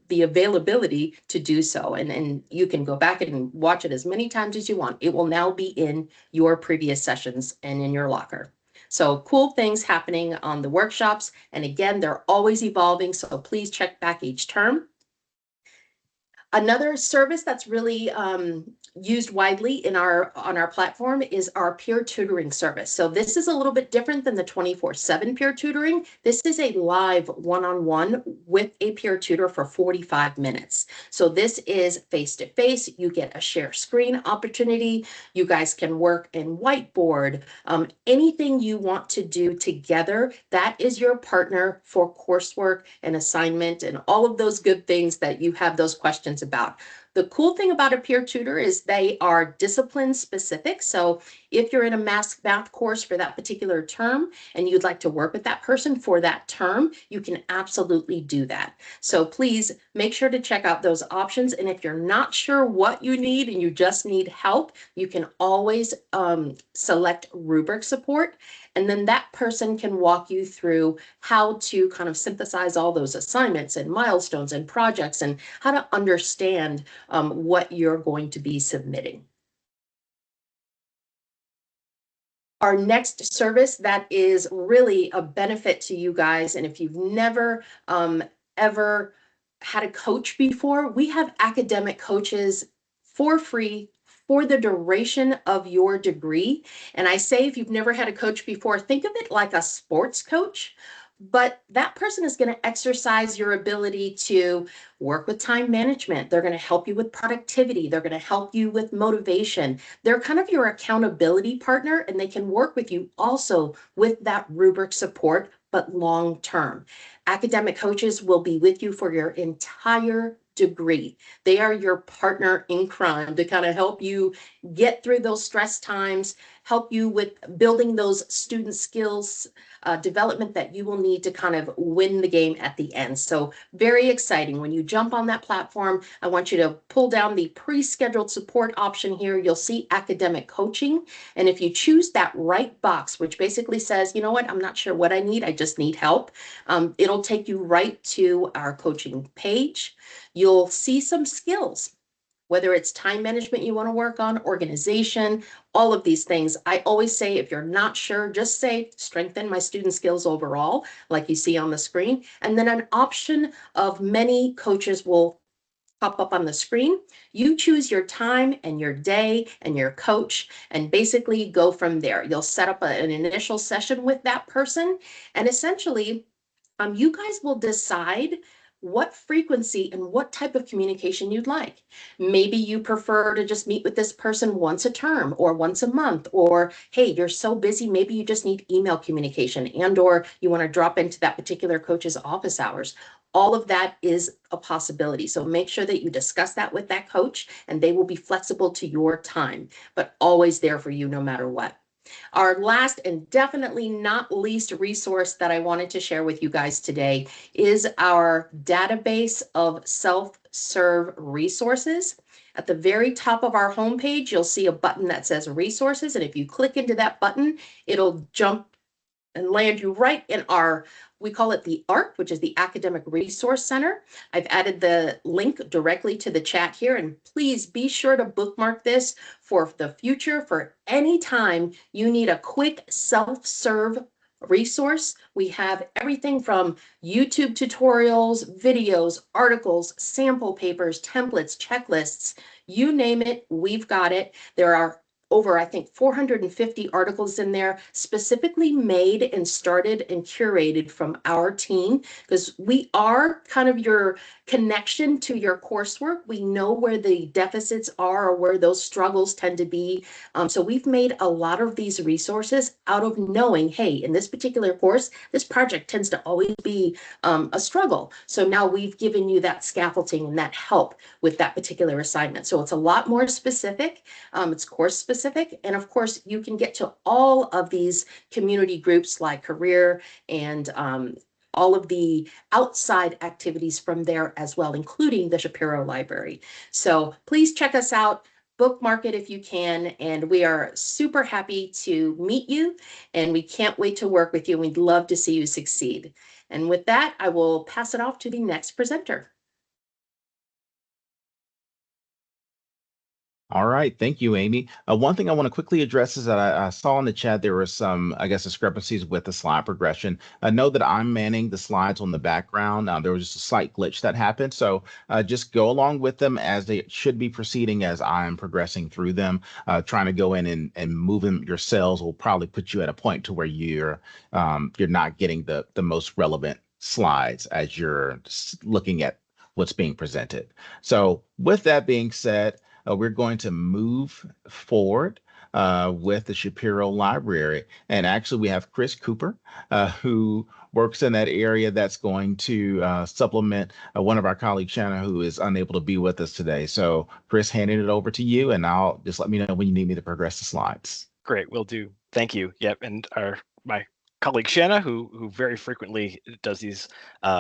the availability to do so. And you can go back and watch it as many times as you want. It will now be in your previous sessions and in your locker. So cool things happening on the workshops. And again, they're always evolving. So please check back each term. Another service that's really used widely in on our platform is our peer tutoring service. So this is a little bit different than the 24/7 peer tutoring. This is a live one-on-one with a peer tutor for 45 minutes. So this is face-to-face. You get a share screen opportunity. You guys can work in whiteboard, anything you want to do together. That is your partner for coursework and assignment and all of those good things that you have those questions about. The cool thing about a peer tutor is they are discipline specific. So if you're in a math course for that particular term and you'd like to work with that person for that term, you can absolutely do that. So please make sure to check out those options. And if you're not sure what you need and you just need help, you can always select rubric support. And then that person can walk you through how to kind of synthesize all those assignments and milestones and projects and how to understand what you're going to be submitting. Our next service that is really a benefit to you guys, and if you've never ever had a coach before, we have academic coaches for free for the duration of your degree. And I say, if you've never had a coach before, think of it like a sports coach, but that person is going to exercise your ability to work with time management. They're going to help you with productivity. They're going to help you with motivation. They're kind of your accountability partner, and they can work with you also with that rubric support, but long term. Academic coaches will be with you for your entire degree. They are your partner in crime to kind of help you get through those stress times, help you with building those student skills development that you will need to kind of win the game at the end. So very exciting. When you jump on that platform, I want you to pull down the pre-scheduled support option here. You'll see academic coaching. And if you choose that right box, which basically says, you know what, I'm not sure what I need, I just need help, it'll take you right to our coaching page. You'll see some skills, whether it's time management you want to work on, organization, all of these things. I always say, if you're not sure, just say strengthen my student skills overall, like you see on the screen. And then an option of many coaches will pop up on the screen. You choose your time and your day and your coach, and basically go from there. You'll set up an initial session with that person, and essentially, you guys will decide what frequency and what type of communication you'd like. Maybe you prefer to just meet with this person once a term or once a month, or hey, you're so busy, maybe you just need email communication, and or you want to drop into that particular coach's office hours. All of that is a possibility. So make sure that you discuss that with that coach, and they will be flexible to your time, but always there for you no matter what. Our last and definitely not least resource that I wanted to share with you guys today is our database of self-serve resources. At the very top of our homepage, you'll see a button that says resources. And if you click into that button, it'll jump and land you right in our, we call it the ARC, which is the Academic Resource Center. I've added the link directly to the chat here, and please be sure to bookmark this for the future, for any time you need a quick self-serve resource. We have everything from YouTube tutorials, videos, articles, sample papers, templates, checklists, you name it, we've got it. There are over, I think, 450 articles in there, specifically made and started and curated from our team, because we are kind of your connection to your coursework. We know where the deficits are or where those struggles tend to be. So we've made a lot of these resources out of knowing, hey, in this particular course, this project tends to always be a struggle. So now we've given you that scaffolding and that help with that particular assignment. So it's a lot more specific. It's course specific. And of course, you can get to all of these community groups like career and all of the outside activities from there as well, including the Shapiro Library. So please check us out, bookmark it if you can, and we are super happy to meet you, and we can't wait to work with you. We'd love to see you succeed. And with that, I will pass it off to the next presenter. All right, thank you, Amy. One thing I want to quickly address is that I saw in the chat there were some, I guess, discrepancies with the slide progression. I know that I'm manning the slides on the background. There was just a slight glitch that happened, so just go along with them as they should be proceeding as I'm progressing through them. Trying to go in and move them your cells will probably put you at a point to where you're not getting the most relevant slides as you're looking at what's being presented. So with that being said, we're going to move forward with the Shapiro Library. And actually, we have Chris Cooper, who works in that area that's going to supplement one of our colleagues, Shanna, who is unable to be with us today. So, Chris, handing it over to you, and I'll just let me know when you need me to progress the slides. Great, will do. Thank you. Yep, and my colleague Shanna, who very frequently does these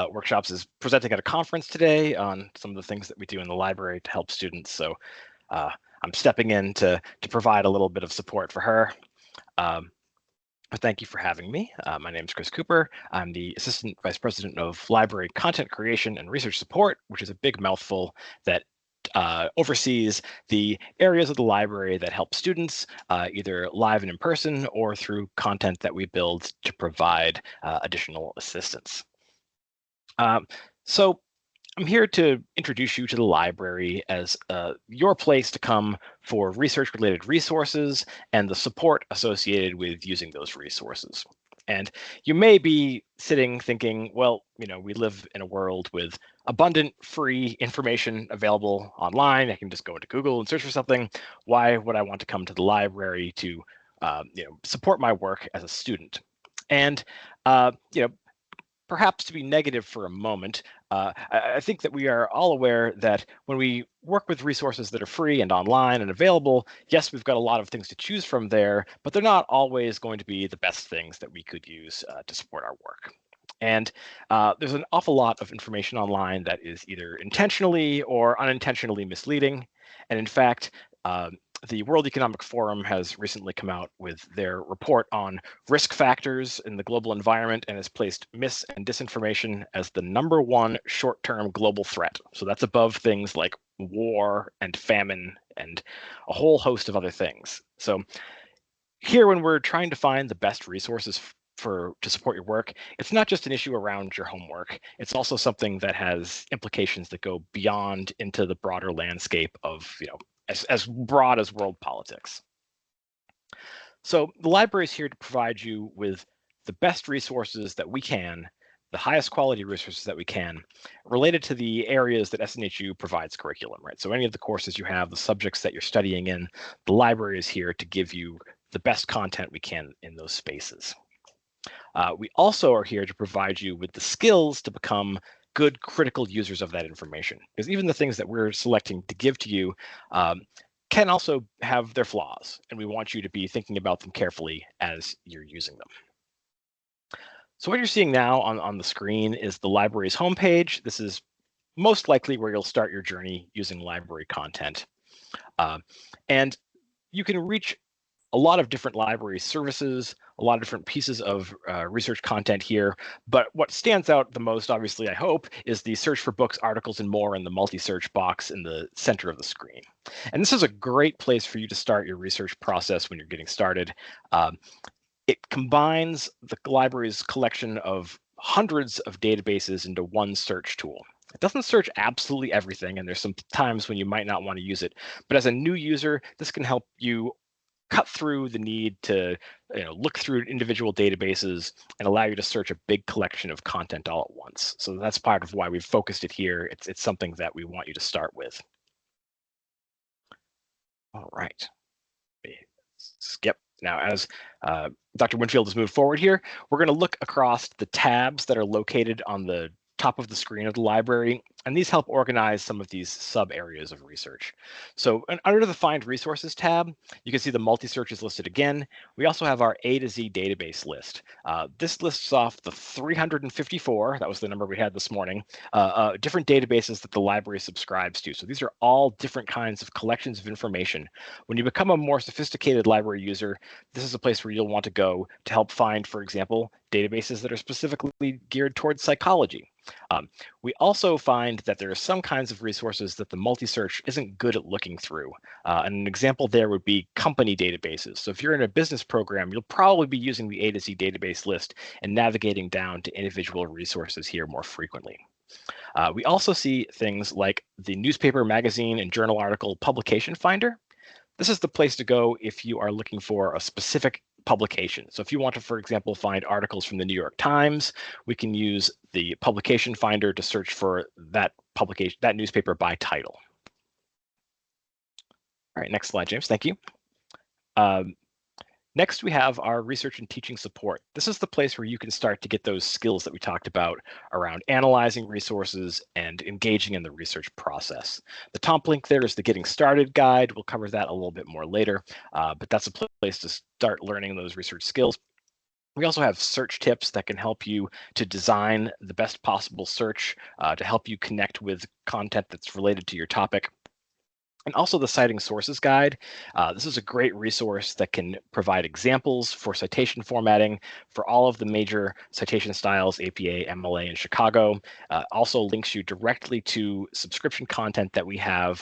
workshops, is presenting at a conference today on some of the things that we do in the library to help students. So I'm stepping in to provide a little bit of support for her. Thank you for having me. My name is Chris Cooper. I'm the Assistant Vice President of Library Content Creation and Research Support, which is a big mouthful that oversees the areas of the library that help students either live and in person or through content that we build to provide additional assistance. So I'm here to introduce you to the library as your place to come for research-related resources and the support associated with using those resources. And you may be sitting thinking, well, we live in a world with abundant free information available online. I can just go into Google and search for something. Why would I want to come to the library to support my work as a student? And perhaps to be negative for a moment, I think that we are all aware that when we work with resources that are free and online and available, yes, we've got a lot of things to choose from there, but they're not always going to be the best things that we could use to support our work. And there's an awful lot of information online that is either intentionally or unintentionally misleading. And in fact, the World Economic Forum has recently come out with their report on risk factors in the global environment and has placed mis and disinformation as the #1 short-term global threat. So that's above things like war and famine and a whole host of other things. So here, when we're trying to find the best resources to support your work, it's not just an issue around your homework. It's also something that has implications that go beyond into the broader landscape of, as broad as world politics. So the library is here to provide you with the best resources that we can, the highest quality resources that we can, related to the areas that SNHU provides curriculum, right? So any of the courses you have, the subjects that you're studying in, the library is here to give you the best content we can in those spaces. We also are here to provide you with the skills to become good critical users of that information, because even the things that we're selecting to give to you can also have their flaws, and we want you to be thinking about them carefully as you're using them. So what you're seeing now on the screen is the library's homepage. This is most likely where you'll start your journey using library content. And you can reach a lot of different library services, a lot of different pieces of research content here. But what stands out the most, obviously, I hope, is the search for books, articles, and more in the multi-search box in the center of the screen. And this is a great place for you to start your research process when you're getting started. It combines the library's collection of hundreds of databases into one search tool. It doesn't search absolutely everything, and there's some times when you might not want to use it. But as a new user, this can help you cut through the need to look through individual databases and allow you to search a big collection of content all at once. So that's part of why we've focused it here. It's something that we want you to start with. All right. Skip. Now, as Dr. Winfield has moved forward here, we're going to look across the tabs that are located on the top of the screen of the library, and these help organize some of these sub areas of research. So under the Find Resources tab, you can see the multi-search is listed again. We also have our A to Z database list. This lists off the 354, that was the number we had this morning, different databases that the library subscribes to. So these are all different kinds of collections of information. When you become a more sophisticated library user, this is a place where you'll want to go to help find, for example, databases that are specifically geared towards psychology. We also find find that there are some kinds of resources that the multi-search isn't good at looking through. And an example there would be company databases. So if you're in a business program, you'll probably be using the A to Z database list and navigating down to individual resources here more frequently. We also see things like the newspaper, magazine, and journal article publication finder. This is the place to go if you are looking for a specific publication. So if you want to, for example, find articles from the New York Times, we can use the publication finder to search for that publication, that newspaper by title. All right, next slide, James. Thank you. Next, we have our research and teaching support. This is the place where you can start to get those skills that we talked about around analyzing resources and engaging in the research process. The top link there is the Getting Started guide. We'll cover that a little bit more later, but that's a place to start learning those research skills. We also have search tips that can help you to design the best possible search to help you connect with content that's related to your topic. And also the Citing Sources Guide. This is a great resource that can provide examples for citation formatting for all of the major citation styles, APA, MLA, and Chicago. Also links you directly to subscription content that we have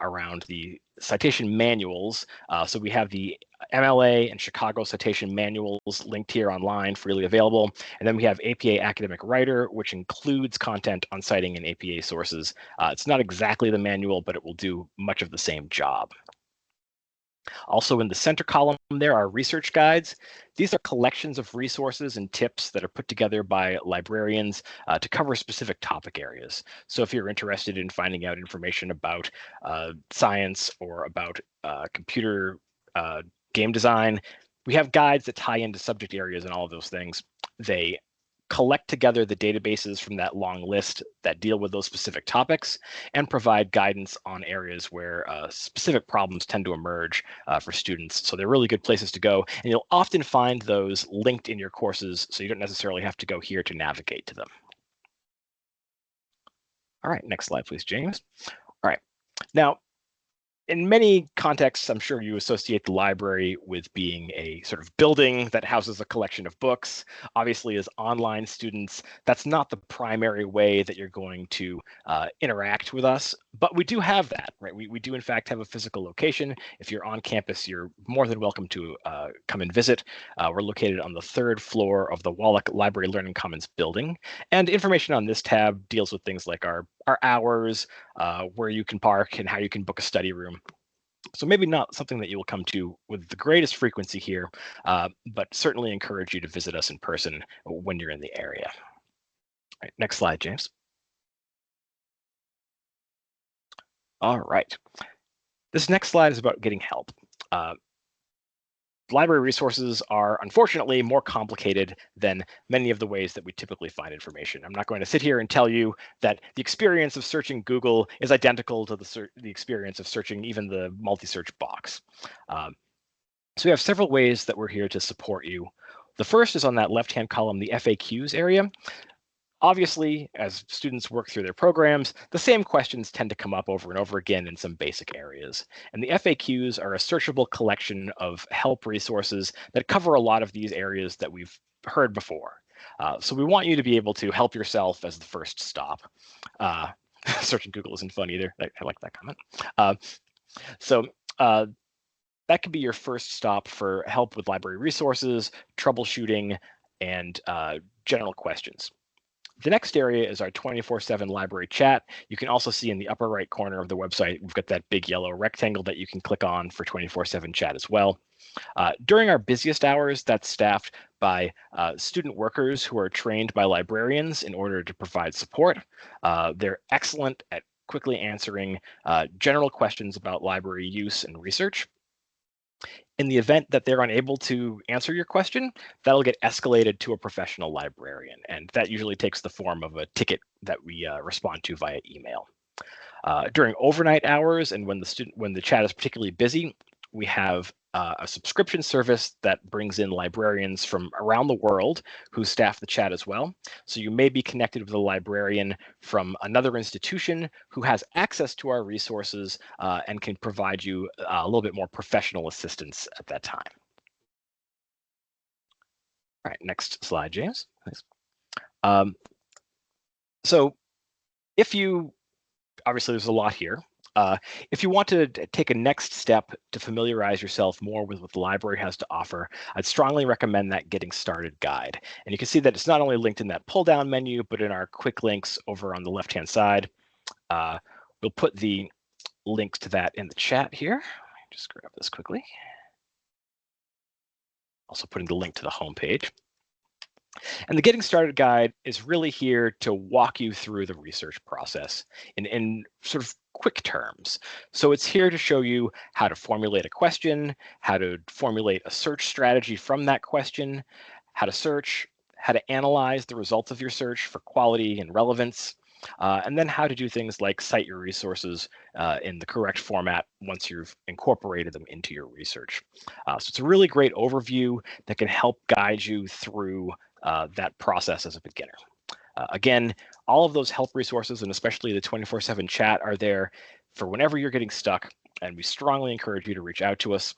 around the citation manuals. So we have the MLA and Chicago citation manuals linked here online, freely available. And then we have APA Academic Writer, which includes content on citing and APA sources. It's not exactly the manual, but it will do much of the same job. Also in the center column, there are research guides. These are collections of resources and tips that are put together by librarians to cover specific topic areas. So if you're interested in finding out information about science or about computer game design, we have guides that tie into subject areas and all of those things. They collect together the databases from that long list that deal with those specific topics and provide guidance on areas where specific problems tend to emerge for students. So they're really good places to go, and you'll often find those linked in your courses, so you don't necessarily have to go here to navigate to them. All right, next slide, please, James. All right, now, in many contexts, I'm sure you associate the library with being a sort of building that houses a collection of books. Obviously, as online students, that's not the primary way that you're going to interact with us, but we do have that, right? We do, in fact, have a physical location. If you're on campus, you're more than welcome to come and visit. We're located on the 3rd floor of the Wallach Library Learning Commons building, and information on this tab deals with things like our hours, where you can park, and how you can book a study room. So maybe not something that you will come to with the greatest frequency here, but certainly encourage you to visit us in person when you're in the area. All right, next slide, James. All right. This next slide is about getting help. Library resources are unfortunately more complicated than many of the ways that we typically find information. I'm not going to sit here and tell you that the experience of searching Google is identical to the experience of searching even the multi-search box. So we have several ways that we're here to support you. The first is on that left-hand column, the FAQs area. Obviously, as students work through their programs, the same questions tend to come up over and over again in some basic areas. And the FAQs are a searchable collection of help resources that cover a lot of these areas that we've heard before. So we want you to be able to help yourself as the first stop. Searching Google isn't fun either. I like that comment. So that could be your first stop for help with library resources, troubleshooting, and general questions. The next area is our 24/7 library chat. You can also see in the upper right corner of the website, we've got that big yellow rectangle that you can click on for 24/7 chat as well. During our busiest hours, that's staffed by student workers who are trained by librarians in order to provide support. They're excellent at quickly answering general questions about library use and research. In the event that they're unable to answer your question, that'll get escalated to a professional librarian, and that usually takes the form of a ticket that we respond to via email. During overnight hours and when the chat is particularly busy, we have a subscription service that brings in librarians from around the world who staff the chat as well. So you may be connected with a librarian from another institution who has access to our resources and can provide you a little bit more professional assistance at that time. All right, next slide, James. Thanks. So Obviously there's a lot here. If you want to take a next step to familiarize yourself more with what the library has to offer, I'd strongly recommend that Getting Started guide. And you can see that it's not only linked in that pull-down menu, but in our quick links over on the left-hand side. We'll put the links to that in the chat here. Just grab this quickly. Also putting the link to the homepage. And the Getting Started guide is really here to walk you through the research process in sort of quick terms. So it's here to show you how to formulate a question, how to formulate a search strategy from that question, how to search, how to analyze the results of your search for quality and relevance, and then how to do things like cite your resources in the correct format once you've incorporated them into your research. So it's a really great overview that can help guide you through that process as a beginner. Again, all of those help resources, and especially the 24/7 chat, are there for whenever you're getting stuck, and we strongly encourage you to reach out to us.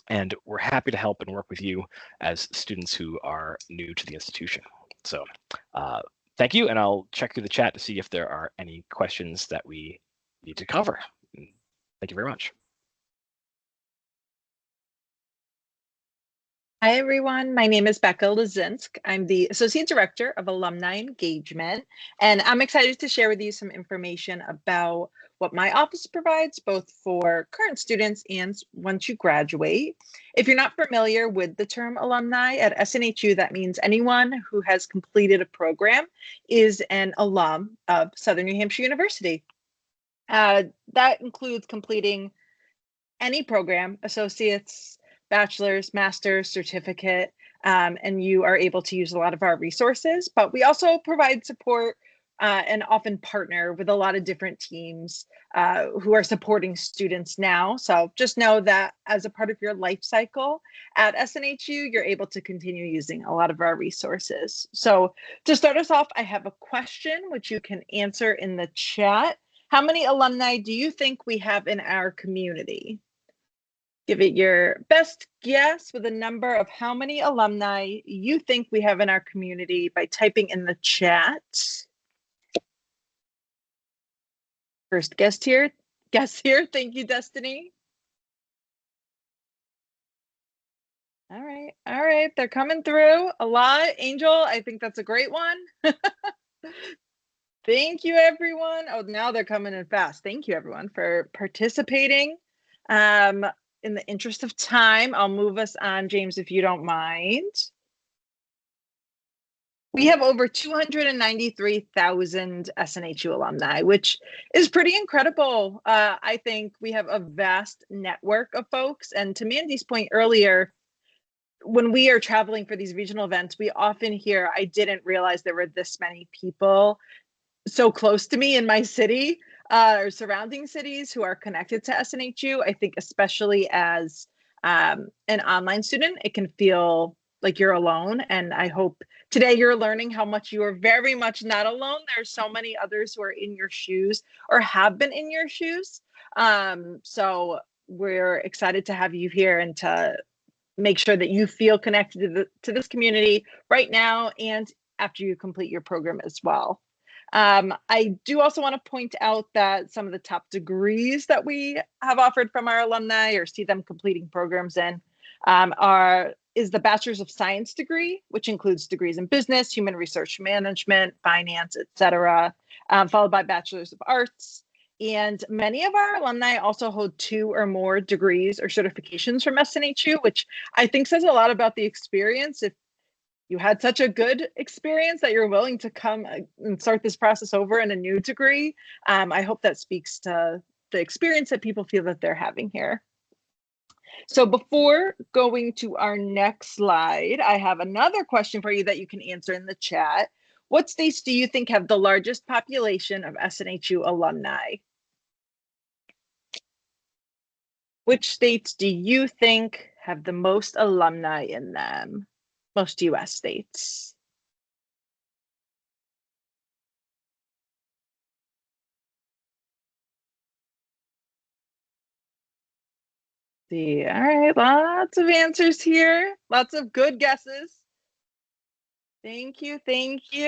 And we're happy to help and work with you as students who are new to the institution. So thank you, and I'll check through the chat to see if there are any questions that we need to cover. Thank you very much. Hi, everyone. My name is Becca Lazinsk. I'm the Associate Director of Alumni Engagement, and I'm excited to share with you some information about what my office provides, both for current students and once you graduate. If you're not familiar with the term alumni at SNHU, that means anyone who has completed a program is an alum of Southern New Hampshire University. That includes completing any program, associates, bachelor's, master's, certificate, and you are able to use a lot of our resources. But we also provide support and often partner with a lot of different teams who are supporting students now. So just know that as a part of your life cycle at SNHU, you're able to continue using a lot of our resources. So to start us off, I have a question which you can answer in the chat. How many alumni do you think we have in our community? Give it your best guess with a number of how many alumni you think we have in our community by typing in the chat. First guess here. Thank you, Destiny. All right. They're coming through a lot. Angel, I think that's a great one. Thank you, everyone. Oh, now they're coming in fast. Thank you, everyone, for participating. In the interest of time, I'll move us on, James, if you don't mind. We have over 293,000 SNHU alumni, which is pretty incredible. I think we have a vast network of folks. And to Mandy's point earlier, when we are traveling for these regional events, we often hear, I didn't realize there were this many people so close to me in my city or surrounding cities who are connected to SNHU. I think especially as an online student, it can feel like you're alone. And I hope today you're learning how much you are very much not alone. There's so many others who are in your shoes or have been in your shoes. So we're excited to have you here and to make sure that you feel connected to this community right now and after you complete your program as well. I do also want to point out that some of the top degrees that we have offered from our alumni or see them completing programs in is the Bachelor's of Science degree, which includes degrees in business, human research management, finance, etc., followed by Bachelor's of Arts. And many of our alumni also hold 2 or more degrees or certifications from SNHU, which I think says a lot about the experience. If you had such a good experience that you're willing to come and start this process over in a new degree, I hope that speaks to the experience that people feel that they're having here. So before going to our next slide, I have another question for you that you can answer in the chat. What states do you think have the largest population of SNHU alumni? Which states do you think have the most alumni in them? Most US states. See, all right, lots of answers here, lots of good guesses. Thank you.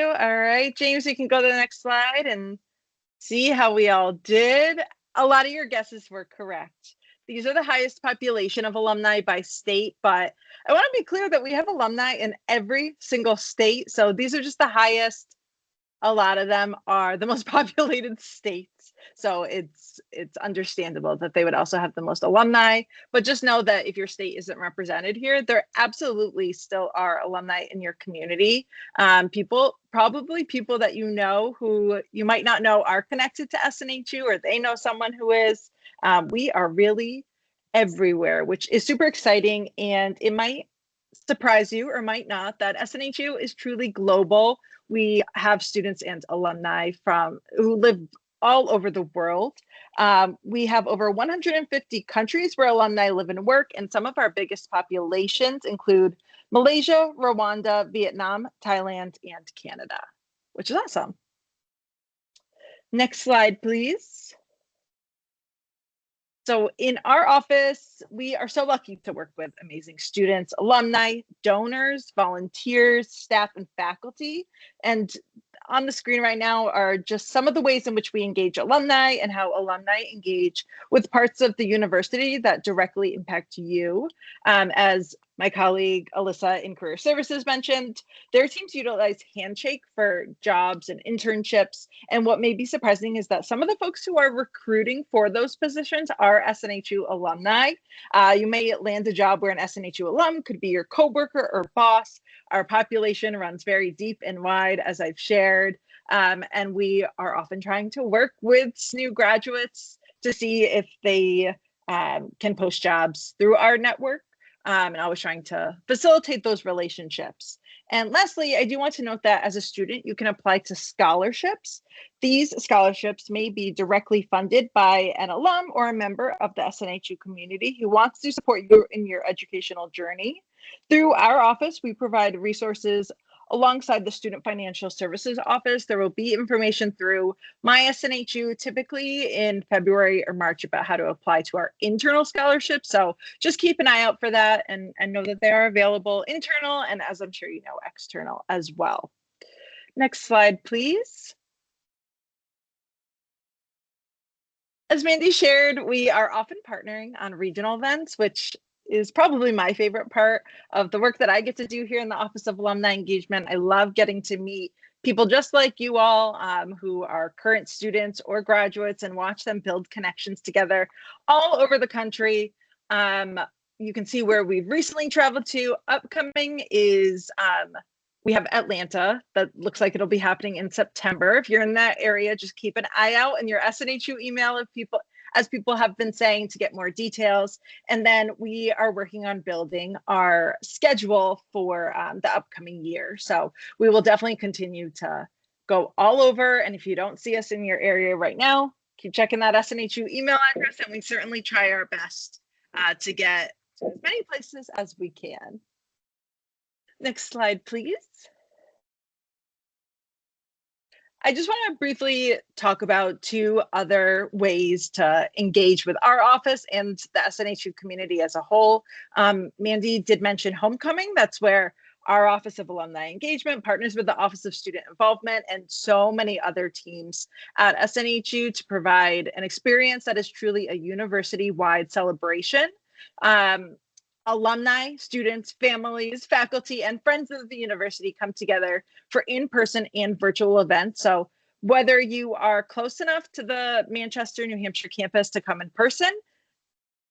All right, James, you can go to the next slide and See how we all did? A lot of your guesses were correct. These are the highest population of alumni by state, but I want to be clear that we have alumni in every single state. So these are just the highest. A lot of them are the most populated states. So it's understandable that they would also have the most alumni, but just know that if your state isn't represented here, there absolutely still are alumni in your community. Probably people that you know who you might not know are connected to SNHU, or they know someone who is. We are really everywhere, which is super exciting, and it might surprise you or might not that SNHU is truly global. We have students and alumni who live all over the world. We have over 150 countries where alumni live and work, and some of our biggest populations include Malaysia, Rwanda, Vietnam, Thailand, and Canada, which is awesome. Next slide, please. So in our office, we are so lucky to work with amazing students, alumni, donors, volunteers, staff, and faculty. And on the screen right now are just some of the ways in which we engage alumni and how alumni engage with parts of the university that directly impact you. As my colleague Alyssa in Career Services mentioned, their teams utilize Handshake for jobs and internships. And what may be surprising is that some of the folks who are recruiting for those positions are SNHU alumni. You may land a job where an SNHU alum could be your coworker or boss. Our population runs very deep and wide, as I've shared, and we are often trying to work with SNU graduates to see if they can post jobs through our network, and always trying to facilitate those relationships. And lastly, I do want to note that as a student, you can apply to scholarships. These scholarships may be directly funded by an alum or a member of the SNHU community who wants to support you in your educational journey. Through our office, we provide resources alongside the Student Financial Services Office. There will be information through my SNHU, typically in February or March, about how to apply to our internal scholarships. So just keep an eye out for that and know that they are available internal, and as I'm sure you know, external as well. Next slide, please. As Mandy shared, we are often partnering on regional events, which is probably my favorite part of the work that I get to do here in the Office of Alumni Engagement. I love getting to meet people just like you all, who are current students or graduates, and watch them build connections together all over the country. You can see where we've recently traveled to. Upcoming is we have Atlanta. That looks like it'll be happening in September. If you're in that area, just keep an eye out in your SNHU email as people have been saying, to get more details. And then we are working on building our schedule for the upcoming year. So we will definitely continue to go all over. And if you don't see us in your area right now, keep checking that SNHU email address, and we certainly try our best to get to as many places as we can. Next slide, please. I just want to briefly talk about two other ways to engage with our office and the SNHU community as a whole. Mandy did mention homecoming. That's where our Office of Alumni Engagement partners with the Office of Student Involvement and so many other teams at SNHU to provide an experience that is truly a university-wide celebration. Alumni, students, families, faculty, and friends of the university come together for in-person and virtual events. So whether you are close enough to the Manchester, New Hampshire campus to come in person,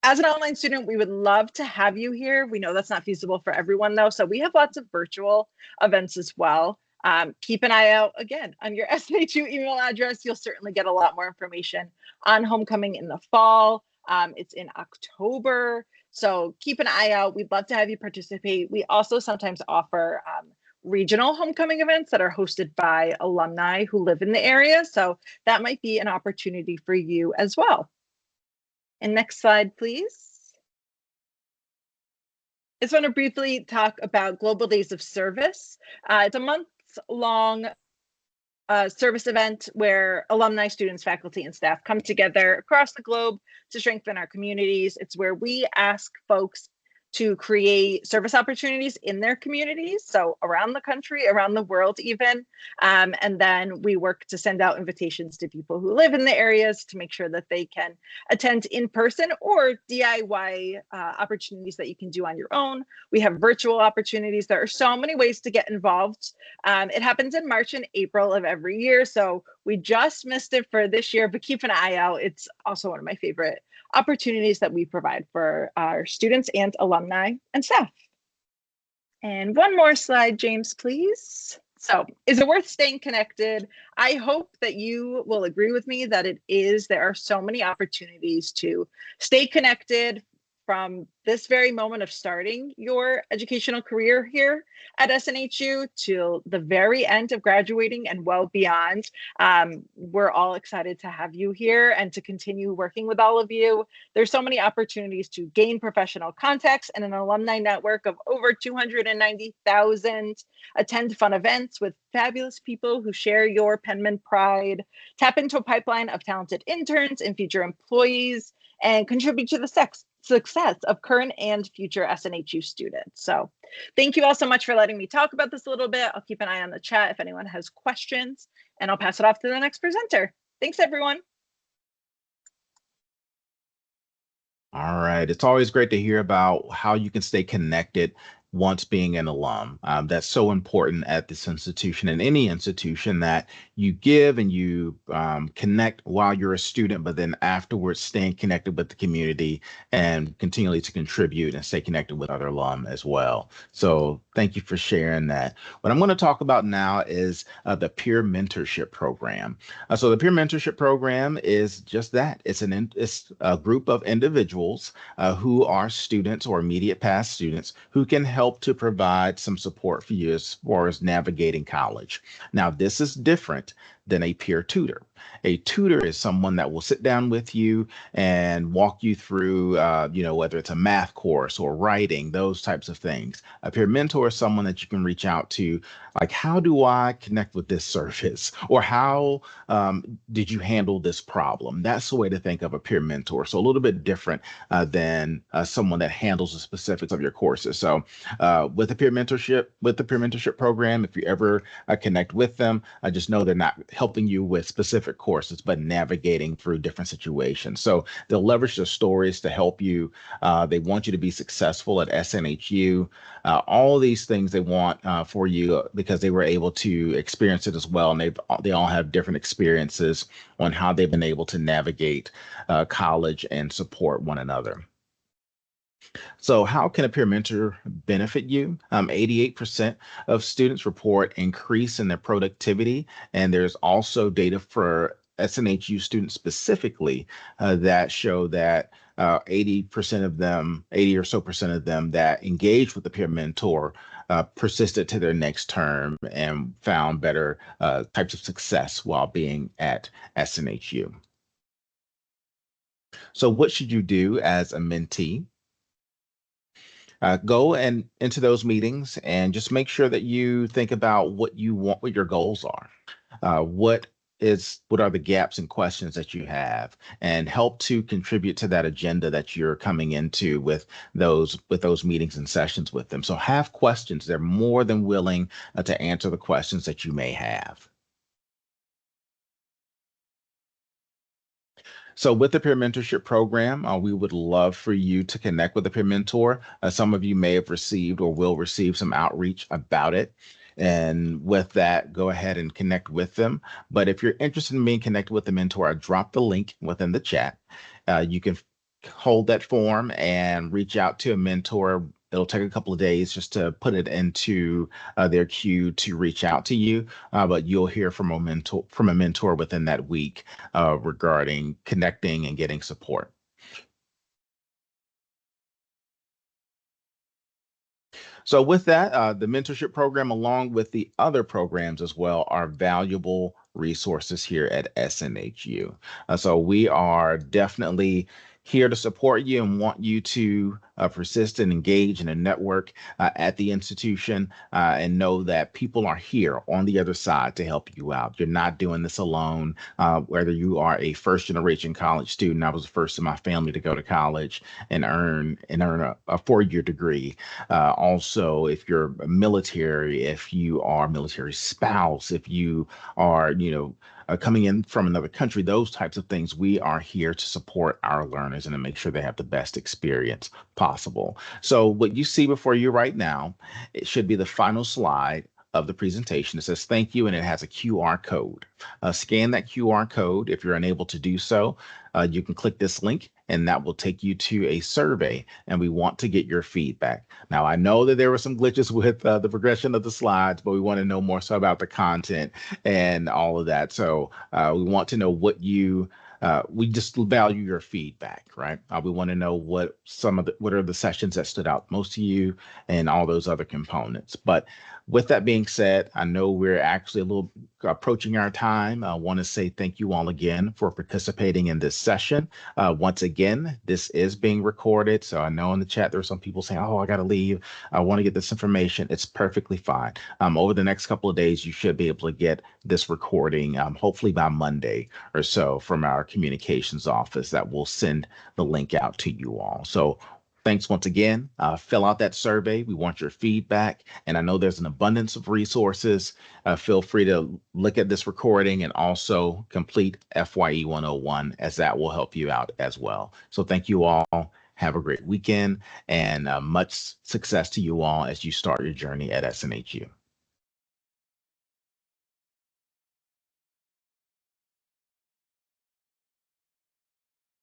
as an online student, we would love to have you here. We know that's not feasible for everyone though. So we have lots of virtual events as well. Keep an eye out again on your SNHU email address. You'll certainly get a lot more information on homecoming in the fall. It's in October. So keep an eye out. We'd love to have you participate. We also sometimes offer regional homecoming events that are hosted by alumni who live in the area. So that might be an opportunity for you as well. And next slide, please. I just want to briefly talk about Global Days of Service. It's a month-long service event where alumni, students, faculty, and staff come together across the globe to strengthen our communities. It's where we ask folks to create service opportunities in their communities, so around the country, around the world even. And then we work to send out invitations to people who live in the areas to make sure that they can attend in person or DIY opportunities that you can do on your own. We have virtual opportunities. There are so many ways to get involved. It happens in March and April of every year, so we just missed it for this year, but keep an eye out. It's also one of my favorite opportunities that we provide for our students and alumni and staff. And one more slide, James, please. So, is it worth staying connected? I hope that you will agree with me that it is. There are so many opportunities to stay connected from this very moment of starting your educational career here at SNHU to the very end of graduating and well beyond. We're all excited to have you here and to continue working with all of you. There's so many opportunities to gain professional contacts and an alumni network of over 290,000, attend fun events with fabulous people who share your Penman pride, tap into a pipeline of talented interns and future employees, and contribute to the success of current and future SNHU students. So thank you all so much for letting me talk about this a little bit. I'll keep an eye on the chat if anyone has questions, and I'll pass it off to the next presenter. Thanks, everyone. All right. It's always great to hear about how you can stay connected once being an alum. That's so important at this institution and any institution, that you give and you connect while you're a student, but then afterwards staying connected with the community and continually to contribute and stay connected with other alum as well. So thank you for sharing that. What I'm going to talk about now is the peer mentorship program. So the peer mentorship program is just that. It's a group of individuals who are students or immediate past students who can help to provide some support for you as far as navigating college. Now, this is different than a peer tutor. A tutor is someone that will sit down with you and walk you through, whether it's a math course or writing, those types of things. A peer mentor is someone that you can reach out to, like, how do I connect with this service? Or how did you handle this problem? That's the way to think of a peer mentor. So a little bit different than someone that handles the specifics of your courses. So with the peer mentorship program, if you ever connect with them, just know they're not helping you with specific courses, but navigating through different situations. So they'll leverage their stories to help you. They want you to be successful at SNHU. All these things they want for you because they were able to experience it as well. And they all have different experiences on how they've been able to navigate college and support one another. So how can a peer mentor benefit you? 88% of students report increase in their productivity. And there's also data for SNHU students specifically that show that 80% of them, 80 or so percent of them that engaged with the peer mentor persisted to their next term and found better types of success while being at SNHU. So what should you do as a mentee? Go and into those meetings and just make sure that you think about what you want, what your goals are. What are the gaps and questions that you have, and help to contribute to that agenda that you're coming into with those meetings and sessions with them. So have questions. They're more than willing to answer the questions that you may have. So with the peer mentorship program, we would love for you to connect with a peer mentor. Some of you may have received or will receive some outreach about it. And with that, go ahead and connect with them. But if you're interested in being connected with the mentor, I dropped the link within the chat. You can hold that form and reach out to a mentor. It'll take a couple of days just to put it into their queue to reach out to you, but you'll hear from a mentor within that week regarding connecting and getting support. So with that, the mentorship program, along with the other programs as well, are valuable resources here at SNHU. So we are definitely here to support you and want you to persist and engage in a network at the institution, and know that people are here on the other side to help you out. You're not doing this alone. Whether you are a first generation college student, I was the first in my family to go to college and earn a 4-year degree. Also, if you're military, if you are military spouse, if you are, coming in from another country, those types of things, we are here to support our learners and to make sure they have the best experience possible. So what you see before you right now, it should be the final slide of the presentation. It says thank you, and it has a QR code. Scan that QR code. If you're unable to do so, you can click this link and that will take you to a survey, and we want to get your feedback. Now, I know that there were some glitches with the progression of the slides, but we want to know more so about the content and all of that. So we want to know what we just value your feedback, right? We want to know what are the sessions that stood out most to you and all those other components. But with that being said, I know we're actually a little approaching our time. I want to say thank you all again for participating in this session. Once again, this is being recorded. So I know in the chat there are some people saying, oh, I got to leave. I want to get this information. It's perfectly fine. Over the next couple of days, you should be able to get this recording, hopefully by Monday or so, from our communications office that will send the link out to you all. So thanks once again. Fill out that survey. We want your feedback. And I know there's an abundance of resources. Feel free to look at this recording and also complete FYE 101, as that will help you out as well. So thank you all. Have a great weekend, and much success to you all as you start your journey at SNHU.